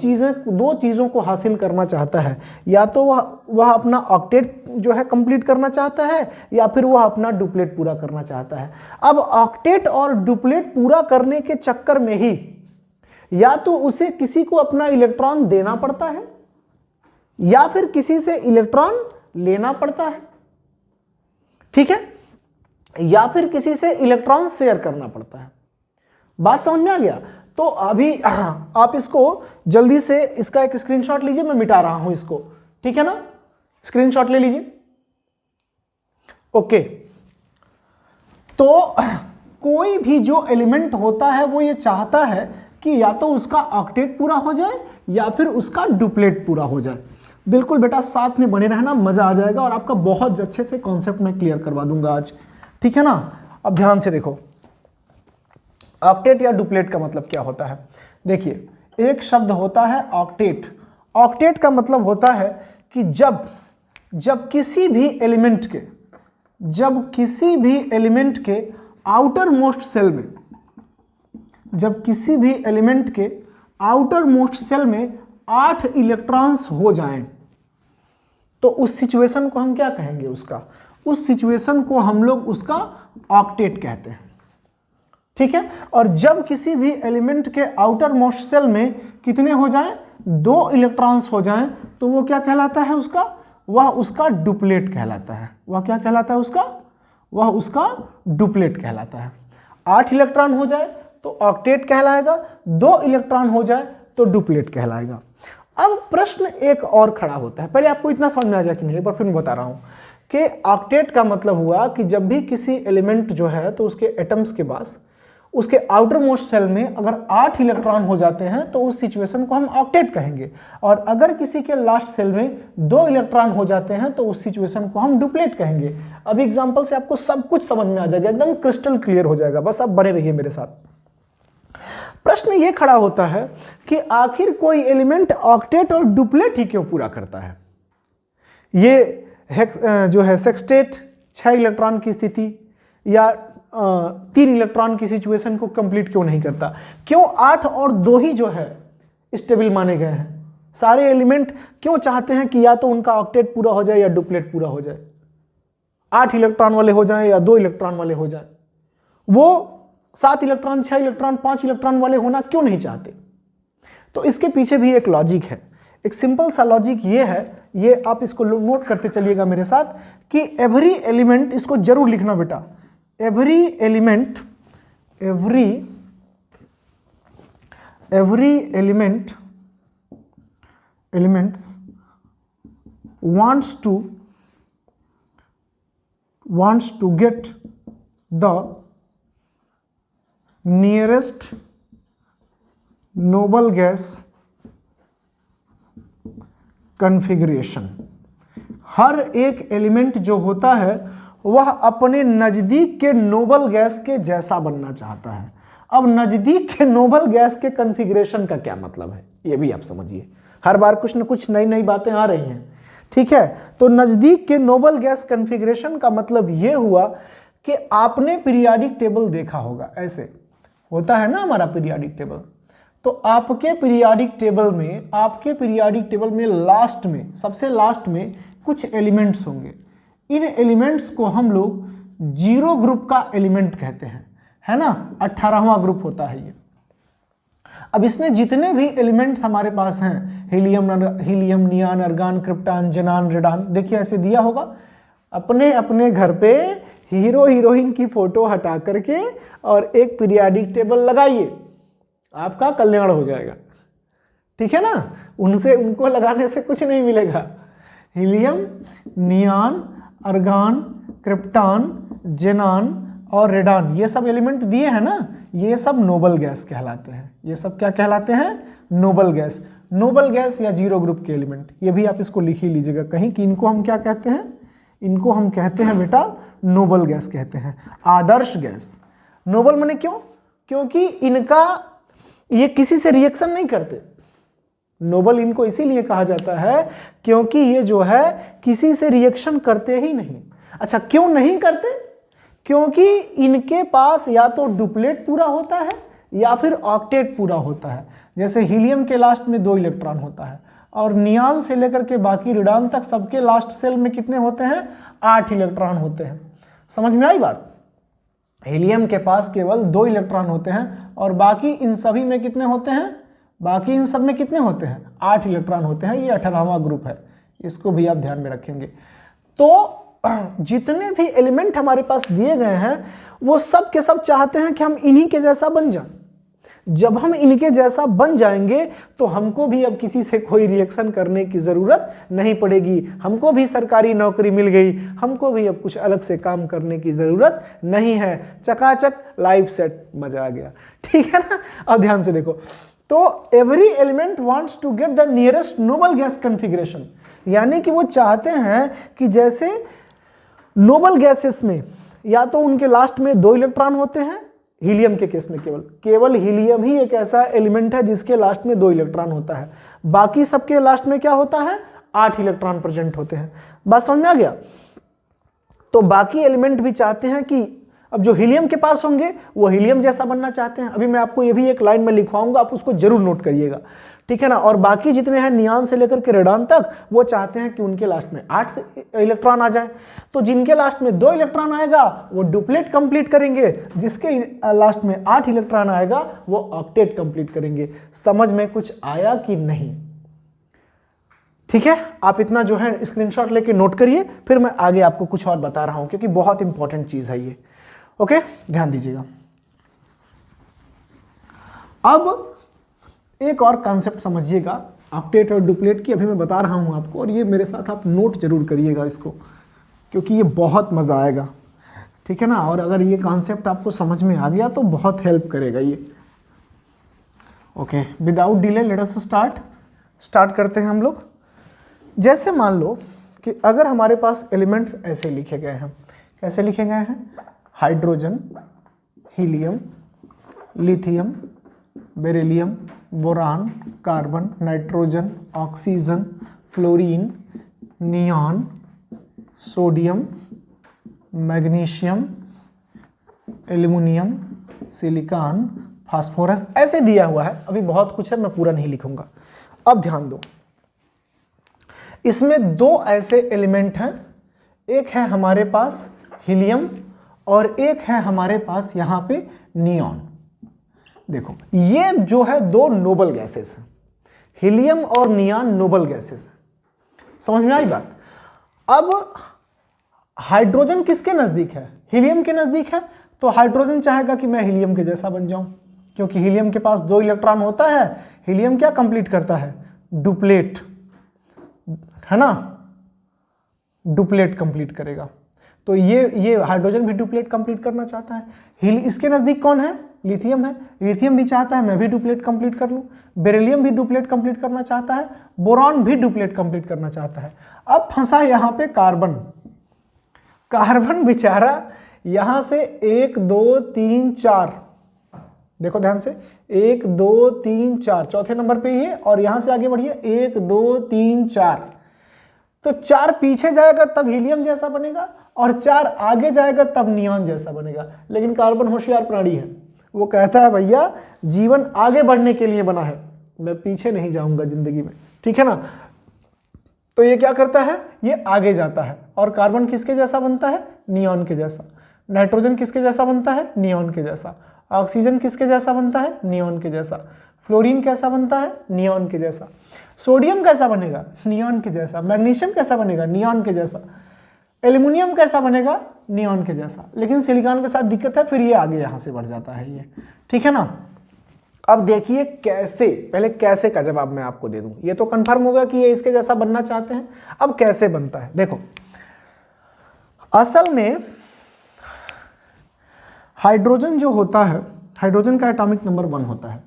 चीज़ों को हासिल करना चाहता है, या तो वह अपना ऑक्टेट जो है कंप्लीट करना चाहता है, या फिर वह अपना डुप्लेट पूरा करना चाहता है। अब ऑक्टेट और डुप्लेट पूरा करने के चक्कर में ही या तो उसे किसी को अपना इलेक्ट्रॉन देना पड़ता है, या फिर किसी से इलेक्ट्रॉन लेना पड़ता है, ठीक है, या फिर किसी से इलेक्ट्रॉन शेयर करना पड़ता है। बात समझ में आ गया? तो अभी आप इसको जल्दी से इसका एक स्क्रीनशॉट लीजिए, मैं मिटा रहा हूं इसको, ठीक है ना। स्क्रीनशॉट ले लीजिए। ओके, तो कोई भी जो एलिमेंट होता है वो ये चाहता है कि या तो उसका ऑक्टेट पूरा हो जाए या फिर उसका डुप्लेट पूरा हो जाए। बिल्कुल बेटा साथ में बने रहना, मजा आ जाएगा और आपका बहुत अच्छे से कॉन्सेप्ट मैं क्लियर करवा दूंगा आज, ठीक है ना। अब ध्यान से देखो ऑक्टेट या डुप्लेट का मतलब क्या होता है। देखिए एक शब्द होता है ऑक्टेट। ऑक्टेट का मतलब होता है कि जब किसी भी एलिमेंट के आउटर मोस्ट सेल में, जब किसी भी एलिमेंट के आउटर मोस्ट सेल में 8 इलेक्ट्रॉन्स हो जाएं, तो उस सिचुएशन को हम क्या कहेंगे? उस सिचुएशन को हम लोग उसका ऑक्टेट कहते हैं, ठीक है। और जब किसी भी एलिमेंट के आउटर मोस्ट सेल में कितने हो जाएं? 2 इलेक्ट्रॉन्स हो जाएं, तो वो क्या कहलाता है? वह उसका डुप्लेट कहलाता है। वह क्या कहलाता है? वह उसका डुप्लेट कहलाता है। 8 इलेक्ट्रॉन हो जाए तो ऑक्टेट कहलाएगा, 2 इलेक्ट्रॉन हो जाए तो डुप्लेट कहलाएगा। अब प्रश्न एक और खड़ा होता है, पहले आपको इतना समझ में आ गया कि नहीं, एक बार फिर मैं बता रहा हूं कि ऑक्टेट का मतलब हुआ कि जब भी किसी एलिमेंट जो है तो उसके एटम्स के पास उसके आउटर मोस्ट सेल में अगर 8 इलेक्ट्रॉन हो जाते हैं तो उस सिचुएशन को हम ऑक्टेट कहेंगे, और अगर किसी के लास्ट सेल में 2 इलेक्ट्रॉन हो जाते हैं तो उस सिचुएशन को हम डुप्लेट कहेंगे। अब एग्जांपल से आपको सब कुछ समझ में आ जाएगा, एकदम क्रिस्टल क्लियर हो जाएगा, बस आप बने रहिए मेरे साथ। प्रश्न ये खड़ा होता है कि आखिर कोई एलिमेंट ऑक्टेट और डुप्लेट ही क्यों पूरा करता है? ये जो है सेक्सटेट 6 इलेक्ट्रॉन की स्थिति या 3 इलेक्ट्रॉन की सिचुएशन को कंप्लीट क्यों नहीं करता? क्यों 8 और 2 ही जो है स्टेबल माने गए हैं? सारे एलिमेंट क्यों चाहते हैं कि या तो उनका ऑक्टेट पूरा हो जाए या डुप्लेट पूरा हो जाए, 8 इलेक्ट्रॉन वाले हो जाएं या 2 इलेक्ट्रॉन वाले हो जाएं? वो 7 इलेक्ट्रॉन, 6 इलेक्ट्रॉन, 5 इलेक्ट्रॉन वाले होना क्यों नहीं चाहते? तो इसके पीछे भी एक लॉजिक है, एक सिंपल सा लॉजिक ये है, ये आप इसको नोट करते चलिएगा मेरे साथ कि एवरी एलिमेंट, इसको जरूर लिखना बेटा, every element wants to get the nearest noble gas configuration। हर एक एलिमेंट जो होता है वह अपने नज़दीक के नोबल गैस के जैसा बनना चाहता है। अब नज़दीक के नोबल गैस के कॉन्फ़िगरेशन का क्या मतलब है, ये भी आप समझिए। हर बार कुछ न कुछ नई नई बातें आ रही हैं, ठीक है। तो नज़दीक के नोबल गैस कॉन्फ़िगरेशन का मतलब ये हुआ कि आपने पीरियाडिक टेबल देखा होगा, ऐसे होता है ना हमारा पीरियाडिक टेबल। तो आपके पीरियाडिक टेबल में लास्ट में, सबसे लास्ट में कुछ एलिमेंट्स होंगे। इन एलिमेंट्स को हम लोग 0 ग्रुप का एलिमेंट कहते हैं, है ना। 18वां ग्रुप होता है ये, अब इसमें जितने भी एलिमेंट्स हमारे पास हैं, हीलियम, नियान, अर्गान, क्रिप्टान, जेनान, रेडान, देखिए ऐसे दिया होगा। अपने अपने घर पे हीरो हीरोइन की फोटो हटा करके और एक पीरियाडिक टेबल लगाइए, आपका कल्याण हो जाएगा। ठीक है ना, उनको लगाने से कुछ नहीं मिलेगा। हीलियम, नियान, अर्गान, क्रिप्टान, जेनान और रेडान, ये सब एलिमेंट दिए हैं ना, ये सब नोबल गैस कहलाते हैं। ये सब क्या कहलाते हैं? Noble gas. नोबल गैस या जीरो ग्रुप के एलिमेंट, ये भी आप इसको लिख ही लीजिएगा कहीं कि इनको हम क्या कहते हैं? इनको हम कहते हैं बेटा नोबल गैस कहते हैं, आदर्श गैस। नोबल माने क्यों? क्योंकि इनका ये किसी से रिएक्शन नहीं करते। नोबल इनको इसीलिए कहा जाता है क्योंकि ये जो है किसी से रिएक्शन करते ही नहीं। अच्छा, क्यों नहीं करते? क्योंकि इनके पास या तो डुप्लेट पूरा होता है या फिर ऑक्टेट पूरा होता है। जैसे हीलियम के लास्ट में 2 इलेक्ट्रॉन होता है और नियान से लेकर के बाकी रेडान तक सबके लास्ट सेल में कितने होते हैं? 8 इलेक्ट्रॉन होते हैं। समझ में आई बात? हीलियम के पास केवल 2 इलेक्ट्रॉन होते हैं और बाकी इन सभी में कितने होते हैं? बाकी इन सब में कितने होते हैं? 8 इलेक्ट्रॉन होते हैं। ये 18वां ग्रुप है, इसको भी आप ध्यान में रखेंगे। तो जितने भी एलिमेंट हमारे पास दिए गए हैं वो सब के सब चाहते हैं कि हम इन्हीं के जैसा बन जाएं। जब हम इनके जैसा बन जाएंगे तो हमको भी अब किसी से कोई रिएक्शन करने की जरूरत नहीं पड़ेगी, हमको भी सरकारी नौकरी मिल गई, हमको भी अब कुछ अलग से काम करने की जरूरत नहीं है। चकाचक लाइफ सेट, मजा आ गया। ठीक है ना? अब ध्यान से देखो, तो every element wants to get the nearest noble gas configuration, यानी कि वो चाहते हैं कि जैसे नोबल गैसेस में या तो उनके लास्ट में 2 इलेक्ट्रॉन होते हैं, हीलियम के केस में केवल हीलियम ही एक ऐसा एलिमेंट है जिसके लास्ट में 2 इलेक्ट्रॉन होता है, बाकी सबके लास्ट में क्या होता है? 8 इलेक्ट्रॉन प्रेजेंट होते हैं। बात समझ में आ गया? तो बाकी एलिमेंट भी चाहते हैं कि अब जो हीलियम के पास होंगे वो हीलियम जैसा बनना चाहते हैं। अभी मैं आपको ये भी एक लाइन में लिखवाऊंगा, आप उसको जरूर नोट करिएगा। ठीक है ना? और बाकी जितने हैं नियान से लेकर के रेडान तक, वो चाहते हैं कि उनके लास्ट में 8 इलेक्ट्रॉन आ जाए। तो जिनके लास्ट में 2 इलेक्ट्रॉन आएगा वो डुप्लेट कंप्लीट करेंगे, जिसके लास्ट में 8 इलेक्ट्रॉन आएगा वो ऑक्टेट कंप्लीट करेंगे। समझ में कुछ आया कि नहीं? ठीक है, आप इतना जो है स्क्रीनशॉट लेके नोट करिए, फिर मैं आगे आपको कुछ और बता रहा हूं क्योंकि बहुत इंपॉर्टेंट चीज है ये। ओके, ध्यान दीजिएगा। अब एक और कॉन्सेप्ट समझिएगा ऑक्टेट और डुप्लेट की, अभी मैं बता रहा हूं आपको, और ये मेरे साथ आप नोट जरूर करिएगा इसको, क्योंकि ये बहुत मजा आएगा। ठीक है ना? और अगर ये कॉन्सेप्ट आपको समझ में आ गया तो बहुत हेल्प करेगा ये। Okay, without delay let us start करते हैं हम लोग। जैसे मान लो कि अगर हमारे पास एलिमेंट्स ऐसे लिखे गए हैं, कैसे लिखे गए हैं? Hydrogen, helium, lithium, beryllium, boron, carbon, nitrogen, oxygen, fluorine, neon, sodium, magnesium, aluminium, silicon, phosphorus, ऐसे दिया हुआ है। अभी बहुत कुछ है, मैं पूरा नहीं लिखूंगा। अब ध्यान दो, इसमें 2 ऐसे एलिमेंट हैं, एक है हमारे पास हीलियम और एक है हमारे पास यहां पे नियॉन। देखो, ये जो है 2 नोबल गैसेस हैं, हीलियम और नियॉन नोबल गैसेस हैं। समझ में आई बात? अब हाइड्रोजन किसके नजदीक है? हीलियम के नजदीक है। तो हाइड्रोजन चाहेगा कि मैं हीलियम के जैसा बन जाऊं, क्योंकि हीलियम के पास 2 इलेक्ट्रॉन होता है। हीलियम क्या कंप्लीट करता है? डुप्लेट, है ना? डुप्लेट कंप्लीट करेगा। तो ये हाइड्रोजन भी डुप्लेट कंप्लीट करना चाहता है। इसके नजदीक कौन है? लिथियम है। लिथियम भी चाहता है मैं भी डुप्लेट कंप्लीट कर लूं। बेरिलियम भी डुप्लेट कंप्लीट करना चाहता है। बोरॉन भी डुप्लेट कंप्लीट करना चाहता है। अब फंसा यहां पे कार्बन। कार्बन बेचारा यहां से 1 2 3 4, देखो ध्यान से, 1 2 3 4, चौथे नंबर पे ही है, और यहां से आगे बढ़िए 1 2 3 4। तो 4 पीछे जाएगा तब हीलियम जैसा बनेगा, और 4 आगे जाएगा तब नियॉन जैसा बनेगा। लेकिन कार्बन होशियार प्राणी है, वो कहता है भैया जीवन आगे बढ़ने के लिए बना है, मैं पीछे नहीं जाऊंगा जिंदगी में। ठीक है ना? तो ये क्या करता है? ये आगे जाता है। और कार्बन किसके जैसा बनता है? नियॉन के जैसा। नाइट्रोजन किसके जैसा बनता है? नियॉन के जैसा। ऑक्सीजन किसके जैसा बनता है? नियॉन के जैसा। फ्लोरीन कैसा बनता है, नियॉन के जैसा। सोडियम कैसा बनेगा, नियॉन के जैसा। मैग्नीशियम कैसा बनेगा, नियॉन के जैसा। एल्युमिनियम कैसा बनेगा, नियॉन के जैसा। लेकिन सिलिकॉन के साथ दिक्कत है, फिर ये आगे यहां से बढ़ जाता है ये, ठीक है ना। अब देखिए कैसे, पहले कैसे का जवाब मैं आपको दे दूं। ये तो कंफर्म होगा कि ये इसके जैसा बनना चाहते हैं। अब कैसे बनता है, देखो असल में हाइड्रोजन जो होता है, हाइड्रोजन का एटॉमिक नंबर 1 होता है,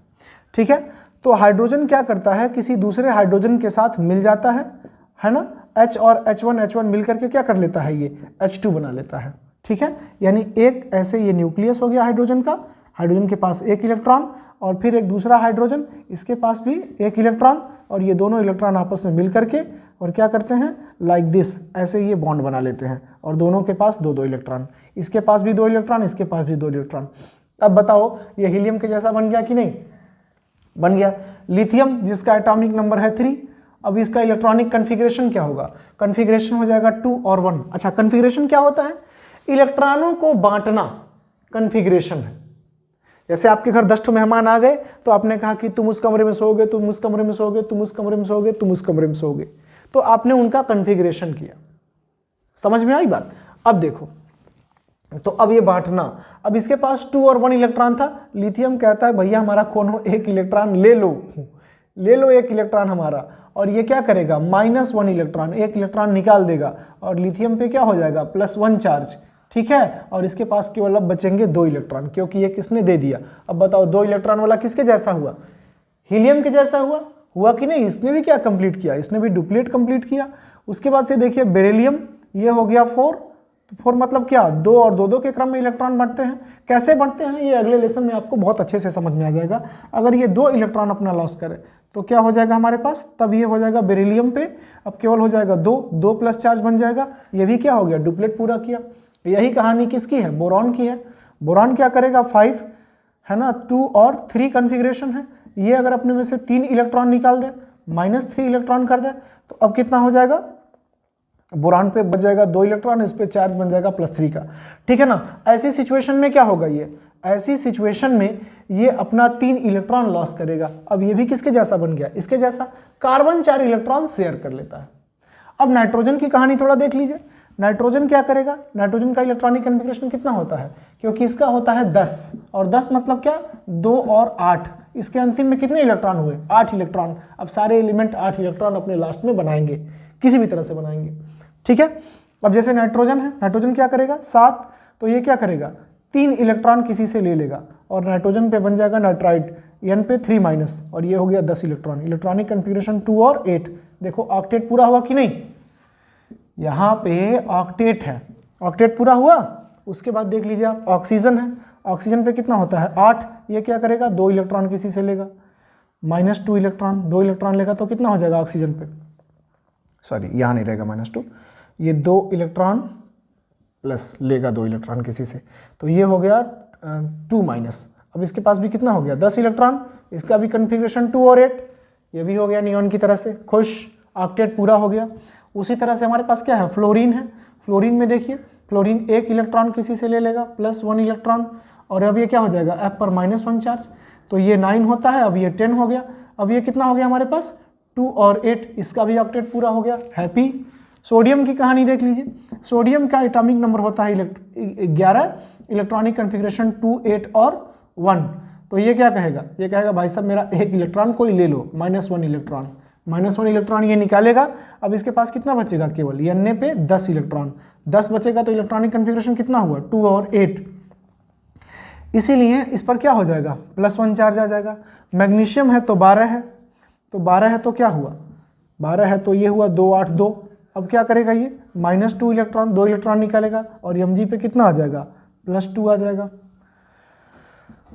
ठीक है। तो हाइड्रोजन क्या करता है, किसी दूसरे हाइड्रोजन के साथ मिल जाता है ना। H और H1 मिलकर के क्या कर लेता है, ये H2 बना लेता है, ठीक है। यानी एक ऐसे ये न्यूक्लियस हो गया हाइड्रोजन का, हाइड्रोजन के पास एक इलेक्ट्रॉन, और फिर एक दूसरा हाइड्रोजन, इसके पास भी एक इलेक्ट्रॉन, और ये दोनों इलेक्ट्रॉन आपस में मिल करके और क्या करते हैं, लाइक दिस, ऐसे ये बॉन्ड बना लेते हैं, और दोनों के पास 2-2 इलेक्ट्रॉन, इसके पास भी 2 इलेक्ट्रॉन, इसके पास भी 2 इलेक्ट्रॉन। अब बताओ ये हीलियम के जैसा बन गया कि नहीं, बन गया। लिथियम जिसका एटॉमिक नंबर है 3, अब इसका इलेक्ट्रॉनिक कन्फिग्रेशन क्या होगा, कन्फिग्रेशन हो जाएगा 2 और 1। अच्छा, कन्फिग्रेशन क्या होता है, इलेक्ट्रॉनों को बांटना कन्फिग्रेशन है। जैसे आपके घर 10 मेहमान आ गए, तो आपने कहा कि तुम उस कमरे में सोओगे, तुम उस कमरे में सोओगे, तुम उस कमरे में सोओगे, तुम उस कमरे में सोओगे, तो आपने उनका कन्फिग्रेशन किया। समझ में आई बात। अब देखो, तो अब ये बांटना, अब इसके पास 2 और 1 इलेक्ट्रॉन था, लिथियम कहता है भैया हमारा कोनो एक इलेक्ट्रॉन ले लो, ले लो एक इलेक्ट्रॉन हमारा, और ये क्या करेगा, -1 इलेक्ट्रॉन, एक इलेक्ट्रॉन निकाल देगा, और लिथियम पे क्या हो जाएगा, +1 चार्ज, ठीक है। और इसके पास केवल अब बचेंगे 2 इलेक्ट्रॉन, क्योंकि ये किसने दे दिया। अब बताओ 2 इलेक्ट्रॉन वाला किसके जैसा हुआ, हीलियम के जैसा हुआ कि नहीं। इसने भी क्या कंप्लीट किया, इसने भी डुप्लीट कंप्लीट किया। उसके बाद से देखिए बेरिलियम, ये हो गया 4, तो 4 मतलब क्या, 2 और 2-2 के क्रम में इलेक्ट्रॉन बढ़ते हैं। कैसे बढ़ते हैं ये अगले लेसन में आपको बहुत अच्छे से समझ में आ जाएगा। अगर ये 2 इलेक्ट्रॉन अपना लॉस करे तो क्या हो जाएगा हमारे पास, तब ये हो जाएगा बेरिलियम पे, अब केवल हो जाएगा 2 प्लस चार्ज बन जाएगा। ये भी क्या हो गया, डुप्लेट पूरा किया। यही कहानी किसकी है, बोरॉन की है। बोरॉन क्या करेगा, 5 है ना, 2 और 3 कन्फिग्रेशन है। ये अगर अपने में से 3 इलेक्ट्रॉन निकाल दे, -3 इलेक्ट्रॉन कर दे, तो अब कितना हो जाएगा, बोरॉन पे बच जाएगा 2 इलेक्ट्रॉन, इस पे चार्ज बन जाएगा +3 का, ठीक है ना। ऐसी सिचुएशन में क्या होगा, ये ऐसी सिचुएशन में ये अपना 3 इलेक्ट्रॉन लॉस करेगा। अब ये भी किसके जैसा बन गया, इसके जैसा। कार्बन 4 इलेक्ट्रॉन शेयर कर लेता है। अब नाइट्रोजन की कहानी थोड़ा देख लीजिए। नाइट्रोजन क्या करेगा, नाइट्रोजन का इलेक्ट्रॉनिक कन्फिग्रेशन कितना होता है, क्योंकि इसका होता है 10, और 10 मतलब क्या, 2 और 8। इसके अंतिम में कितने इलेक्ट्रॉन हुए, 8 इलेक्ट्रॉन। अब सारे एलिमेंट 8 इलेक्ट्रॉन अपने लास्ट में बनाएंगे, किसी भी तरह से बनाएंगे, ठीक है। अब जैसे नाइट्रोजन है, नाइट्रोजन क्या करेगा, 7, तो ये क्या करेगा, 3 इलेक्ट्रॉन किसी से ले लेगा, और नाइट्रोजन पे बन जाएगा नाइट्राइड, N पे 3-, और ये हो गया 10 इलेक्ट्रॉन। इलेक्ट्रॉनिक कन्फिग्रेशन 2 और 8। देखो ऑक्टेट पूरा हुआ कि नहीं, यहाँ पे ऑक्टेट है, ऑक्टेट पूरा हुआ। उसके बाद देख लीजिए आप, ऑक्सीजन है, ऑक्सीजन पे कितना होता है, 8। ये क्या करेगा, 2 इलेक्ट्रॉन किसी से लेगा, -2 इलेक्ट्रॉन, 2 इलेक्ट्रॉन लेगा तो कितना हो जाएगा ऑक्सीजन पे, सॉरी यहाँ नहीं रहेगा -2, ये 2 इलेक्ट्रॉन प्लस लेगा 2 इलेक्ट्रॉन किसी से, तो ये हो गया 2-। अब इसके पास भी कितना हो गया, 10 इलेक्ट्रॉन, इसका भी कन्फिग्रेशन 2 और 8, ये भी हो गया नियॉन की तरह से, खुश, ऑक्टेट पूरा हो गया। उसी तरह से हमारे पास क्या है, फ्लोरीन है। फ्लोरीन में देखिए, फ्लोरीन 1 इलेक्ट्रॉन किसी से ले लेगा, +1 इलेक्ट्रॉन, और अब ये क्या हो जाएगा, F पर -1 चार्ज, तो ये 9 होता है, अब ये 10 हो गया। अब ये कितना हो गया हमारे पास, 2 और 8, इसका भी ऑक्टेट पूरा हो गया, हैप्पी। सोडियम की कहानी देख लीजिए। सोडियम का एटॉमिक नंबर होता है 11, इलेक्ट्रॉनिक कन्फिग्रेशन 2, 8 और 1। तो ये क्या कहेगा, ये कहेगा भाई साहब मेरा 1 इलेक्ट्रॉन कोई ले लो, -1 इलेक्ट्रॉन, -1 इलेक्ट्रॉन ये निकालेगा। अब इसके पास कितना बचेगा, केवल N पे 10 इलेक्ट्रॉन, 10 बचेगा, तो इलेक्ट्रॉनिक कन्फिग्रेशन कितना हुआ, 2 और 8। इसीलिए इस पर क्या हो जाएगा, +1 चार्ज आ जाएगा। मैग्नीशियम है तो 12 है, तो 12 है तो क्या हुआ, 12 है तो ये हुआ 2, 8, 2। अब क्या करेगा ये, -2 इलेक्ट्रॉन, 2 इलेक्ट्रॉन निकालेगा, और Mg पे कितना आ जाएगा, +2 आ जाएगा।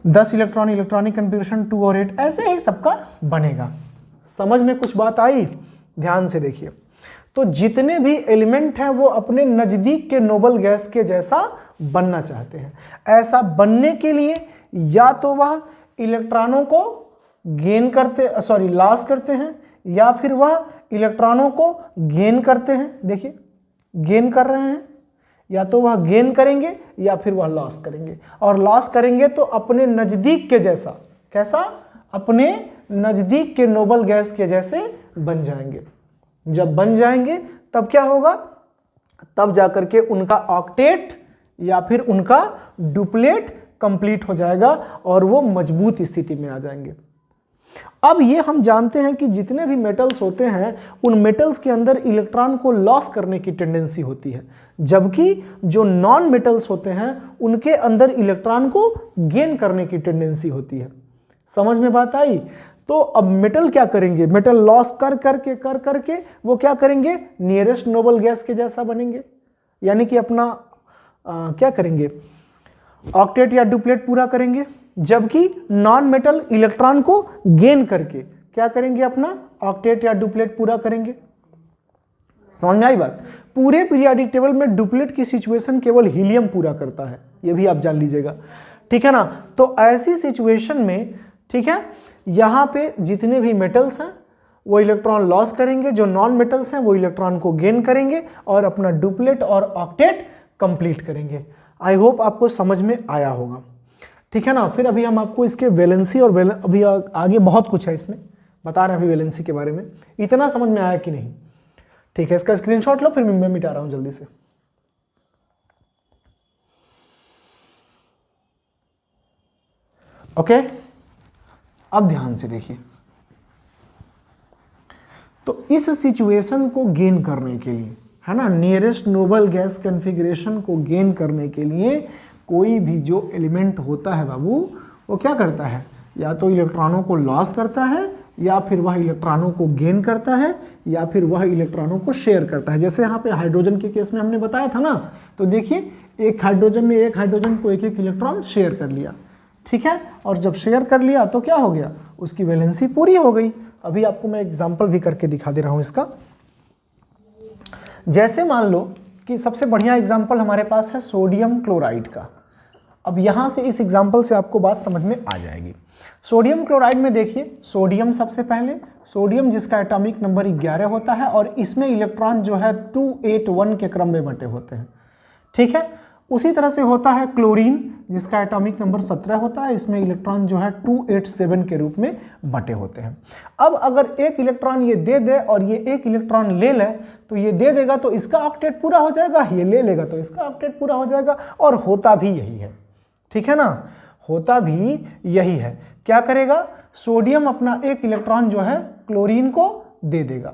10 इलेक्ट्रॉन, इलेक्ट्रॉनिक कन्फिग्रेशन 2 और 8, ऐसे ही सबका बनेगा। समझ में कुछ बात आई, ध्यान से देखिए। तो जितने भी एलिमेंट हैं वो अपने नजदीक के नोबल गैस के जैसा बनना चाहते हैं। ऐसा बनने के लिए या तो वह इलेक्ट्रॉनों को लॉस करते हैं, या फिर वह इलेक्ट्रॉनों को गेन करते हैं। देखिए गेन कर रहे हैं, या तो वह गेन करेंगे या फिर वह लॉस करेंगे, और लॉस करेंगे तो अपने नजदीक के जैसा। कैसा, अपने नजदीक के नोबल गैस के जैसे बन जाएंगे। जब बन जाएंगे तब क्या होगा, तब जाकर के उनका ऑक्टेट या फिर उनका डुप्लेट कंप्लीट हो जाएगा और वो मजबूत स्थिति में आ जाएंगे। अब ये हम जानते हैं कि जितने भी मेटल्स होते हैं उन मेटल्स के अंदर इलेक्ट्रॉन को लॉस करने की टेंडेंसी होती है, जबकि जो नॉन मेटल्स होते हैं उनके अंदर इलेक्ट्रॉन को गेन करने की टेंडेंसी होती है। समझ में बात आई? तो अब मेटल क्या करेंगे, मेटल लॉस कर करके वो क्या करेंगे, नियरेस्ट नोबल गैस के जैसा बनेंगे, यानी कि अपना क्या करेंगे, ऑक्टेट या डुप्लेट पूरा करेंगे। जबकि नॉन मेटल इलेक्ट्रॉन को गेन करके क्या करेंगे, अपना ऑक्टेट या डुप्लेट पूरा करेंगे। समझ में आई बात? पूरे पीरियोडिक टेबल में डुप्लेट की सिचुएशन केवल हीलियम पूरा करता है, ये भी आप जान लीजिएगा, ठीक है ना। तो ऐसी सिचुएशन में, ठीक है, यहां पे जितने भी मेटल्स हैं वो इलेक्ट्रॉन लॉस करेंगे, जो नॉन मेटल्स हैं वो इलेक्ट्रॉन को गेन करेंगे और अपना डुप्लेट और ऑक्टेट कंप्लीट करेंगे। आई होप आपको समझ में आया होगा, ठीक है ना। फिर अभी हम आपको इसके वैलेंसी और अभी आगे बहुत कुछ है इसमें बता रहे हैं, अभी वैलेंसी के बारे में। इतना समझ में आया कि नहीं? ठीक है, इसका स्क्रीनशॉट लो, फिर मैं मिटा रहा हूं जल्दी से। ओके, अब ध्यान से देखिए। तो इस सिचुएशन को गेन करने के लिए, है ना, नियरेस्ट नोबल गैस कॉन्फ़िगरेशन को गेन करने के लिए कोई भी जो एलिमेंट होता है बाबू, वो क्या करता है, या तो इलेक्ट्रॉनों को लॉस करता है, या फिर वह इलेक्ट्रॉनों को गेन करता है, या फिर वह इलेक्ट्रॉनों को शेयर करता है। जैसे यहाँ पे हाइड्रोजन के केस में हमने बताया था ना, तो देखिए एक हाइड्रोजन ने एक हाइड्रोजन को एक एक इलेक्ट्रॉन शेयर कर लिया, ठीक है, और जब शेयर कर लिया तो क्या हो गया, उसकी वैलेंसी पूरी हो गई। अभी आपको मैं एग्जाम्पल भी करके दिखा दे रहा हूं इसका। जैसे मान लो कि सबसे बढ़िया एग्जाम्पल हमारे पास है सोडियम क्लोराइड का। अब यहां से इस एग्जाम्पल से आपको बात समझ में आ जाएगी। सोडियम क्लोराइड में देखिए, सोडियम सबसे पहले, सोडियम जिसका एटॉमिक नंबर 11 होता है और इसमें इलेक्ट्रॉन जो है 281 के क्रम में बंटे होते हैं, ठीक है। उसी तरह से होता है क्लोरीन जिसका एटॉमिक नंबर 17 होता है, इसमें इलेक्ट्रॉन जो है 287 के रूप में बंटे होते हैं। अब अगर एक इलेक्ट्रॉन ये दे दे और ये एक इलेक्ट्रॉन ले ले, तो ये दे देगा तो इसका ऑक्टेट पूरा हो जाएगा, ये ले लेगा तो इसका ऑक्टेट पूरा हो जाएगा, और होता भी यही है, ठीक है ना, होता भी यही है। क्या करेगा, सोडियम अपना एक इलेक्ट्रॉन जो है क्लोरीन को दे देगा।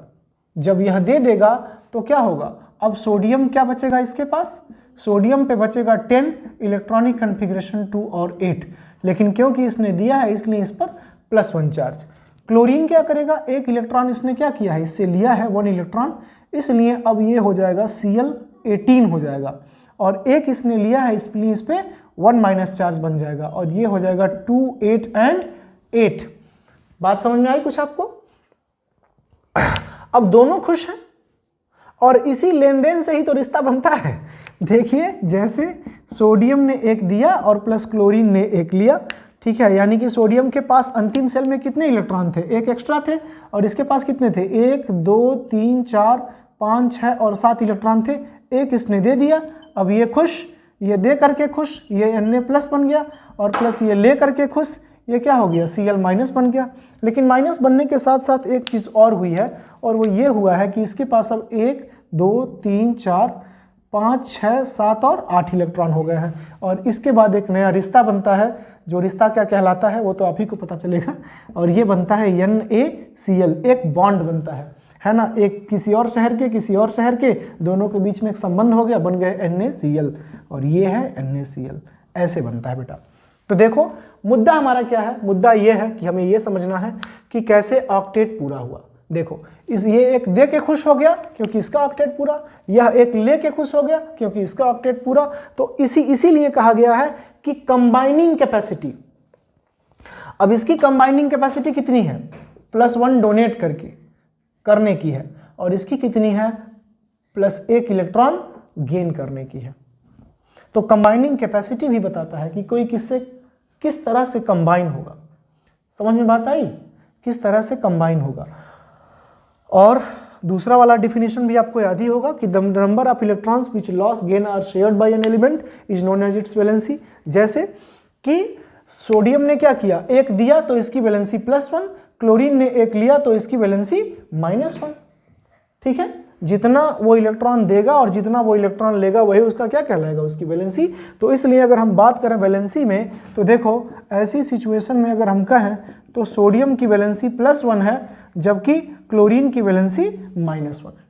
जब यह दे देगा तो क्या होगा, अब सोडियम क्या बचेगा इसके पास, सोडियम पे बचेगा 10, इलेक्ट्रॉनिक कॉन्फ़िगरेशन 2 और 8, लेकिन क्योंकि इसने दिया है इसलिए इस पर +1 चार्ज। क्लोरीन क्या करेगा, एक इलेक्ट्रॉन इसने क्या किया है, इससे लिया है 1 इलेक्ट्रॉन, इसलिए अब ये हो जाएगा Cl18 हो जाएगा, और एक इसने लिया है इसलिए इस पे 1 - चार्ज बन जाएगा, और ये हो जाएगा 2, 8 and 8। बात समझ में आई कुछ आपको? अब दोनों खुश हैं और इसी लेन देन से ही तो रिश्ता बनता है। देखिए जैसे सोडियम ने एक दिया और प्लस क्लोरीन ने एक लिया, ठीक है, यानी कि सोडियम के पास अंतिम सेल में कितने इलेक्ट्रॉन थे, एक एक्स्ट्रा थे, और इसके पास कितने थे, 1, 2, 3, 4, 5, 6 और 7 इलेक्ट्रॉन थे। एक इसने दे दिया, अब ये खुश, ये दे करके खुश, ये Na+ बन गया, और प्लस ये ले करके खुश, ये क्या हो गया, Cl- बन गया। लेकिन माइनस बनने के साथ साथ एक चीज़ और हुई है, और वो ये हुआ है कि इसके पास अब 1, 2, 3, 4, 5, 6, 7 और 8 इलेक्ट्रॉन हो गए हैं, और इसके बाद एक नया रिश्ता बनता है, जो रिश्ता क्या कहलाता है वो तो आप ही को पता चलेगा, और ये बनता है NaCl, एक बॉन्ड बनता है ना, एक किसी और शहर के किसी और शहर के दोनों के बीच में एक संबंध हो गया, बन गए NaCl, और ये है NaCl, ऐसे बनता है बेटा। तो देखो मुद्दा हमारा क्या है, मुद्दा ये है कि हमें ये समझना है कि कैसे ऑक्टेट पूरा हुआ। देखो ये एक दे के खुश हो गया क्योंकि इसका ऑक्टेट पूरा, यह एक ले के खुश हो गया क्योंकि इसका ऑक्टेट पूरा। तो इसीलिए कहा गया है कि कंबाइनिंग कैपेसिटी, अब इसकी कंबाइनिंग कैपेसिटी कितनी है, +1 डोनेट करने की है, और इसकी कितनी है, +1 इलेक्ट्रॉन गेन करने की है। तो कंबाइनिंग कैपेसिटी भी बताता है कि कोई किससे किस तरह से कंबाइन होगा। समझ में बात आई, किस तरह से कंबाइन होगा। और दूसरा वाला डिफिनेशन भी आपको याद ही होगा कि the number of electrons which loss gain or shared by an element is known as its valency. जैसे कि सोडियम ने क्या किया, एक दिया तो इसकी वैलेंसी +1, क्लोरीन ने एक लिया तो इसकी वैलेंसी -1। ठीक है, जितना वो इलेक्ट्रॉन देगा और जितना वो इलेक्ट्रॉन लेगा वही उसका क्या कहलाएगा, उसकी वैलेंसी। तो इसलिए अगर हम बात करें वैलेंसी में तो देखो ऐसी सिचुएशन में अगर हम कहें तो सोडियम की वैलेंसी +1 है जबकि क्लोरीन की वैलेंसी -1 है।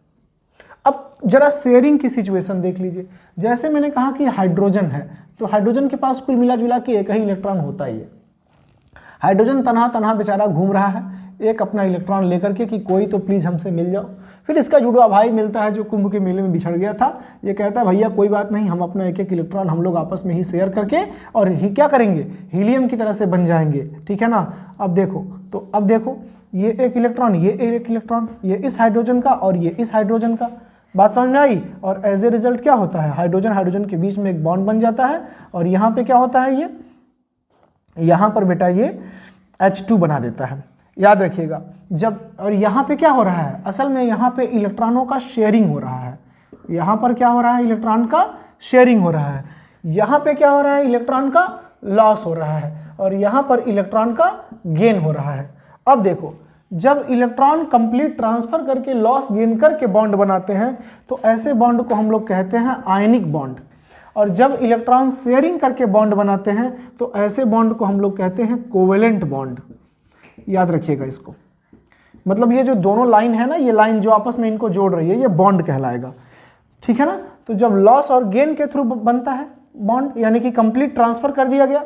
अब जरा शेयरिंग की सिचुएशन देख लीजिए। जैसे मैंने कहा कि हाइड्रोजन है तो हाइड्रोजन के पास कुल मिला जुला के एक ही इलेक्ट्रॉन होता ही है। हाइड्रोजन तनहा तनहा बेचारा घूम रहा है एक अपना इलेक्ट्रॉन लेकर के कि कोई तो प्लीज हमसे मिल जाओ। फिर इसका जुड़वा भाई मिलता है जो कुंभ के मेले में बिछड़ गया था। ये कहता है भैया कोई बात नहीं, हम अपना एक एक इलेक्ट्रॉन हम लोग आपस में ही शेयर करके और ही क्या करेंगे, हीलियम की तरह से बन जाएंगे। ठीक है ना। अब देखो तो अब देखो ये एक इलेक्ट्रॉन, ये एक इलेक्ट्रॉन, ये इस हाइड्रोजन का और ये इस हाइड्रोजन का। बात समझ में आई। और एज ए रिजल्ट क्या होता है, हाइड्रोजन हाइड्रोजन के बीच में एक बॉन्ड बन जाता है और यहाँ पे क्या होता है, ये यहाँ पर बेटा ये H2 बना देता है। याद रखिएगा जब, और यहाँ पे क्या हो रहा है, असल में यहाँ पे इलेक्ट्रॉनों का शेयरिंग हो रहा है। यहाँ पर क्या हो रहा है, इलेक्ट्रॉन का शेयरिंग हो रहा है। यहाँ पे क्या हो रहा है, इलेक्ट्रॉन का लॉस हो रहा है और यहाँ पर इलेक्ट्रॉन का गेन हो रहा है। अब देखो जब इलेक्ट्रॉन कंप्लीट ट्रांसफर करके लॉस गेन करके बॉन्ड बनाते हैं तो ऐसे बॉन्ड को हम लोग कहते हैं आयनिक बॉन्ड। और जब इलेक्ट्रॉन शेयरिंग करके बॉन्ड बनाते हैं तो ऐसे बॉन्ड को हम लोग कहते हैं कोवेलेंट बॉन्ड। याद रखिएगा इसको, मतलब ये जो दोनों लाइन है ना, ये लाइन जो आपस में इनको जोड़ रही है ये बॉन्ड कहलाएगा। ठीक है ना। तो जब लॉस और गेन के थ्रू बनता है बॉन्ड, यानी कि कंप्लीट ट्रांसफर कर दिया गया,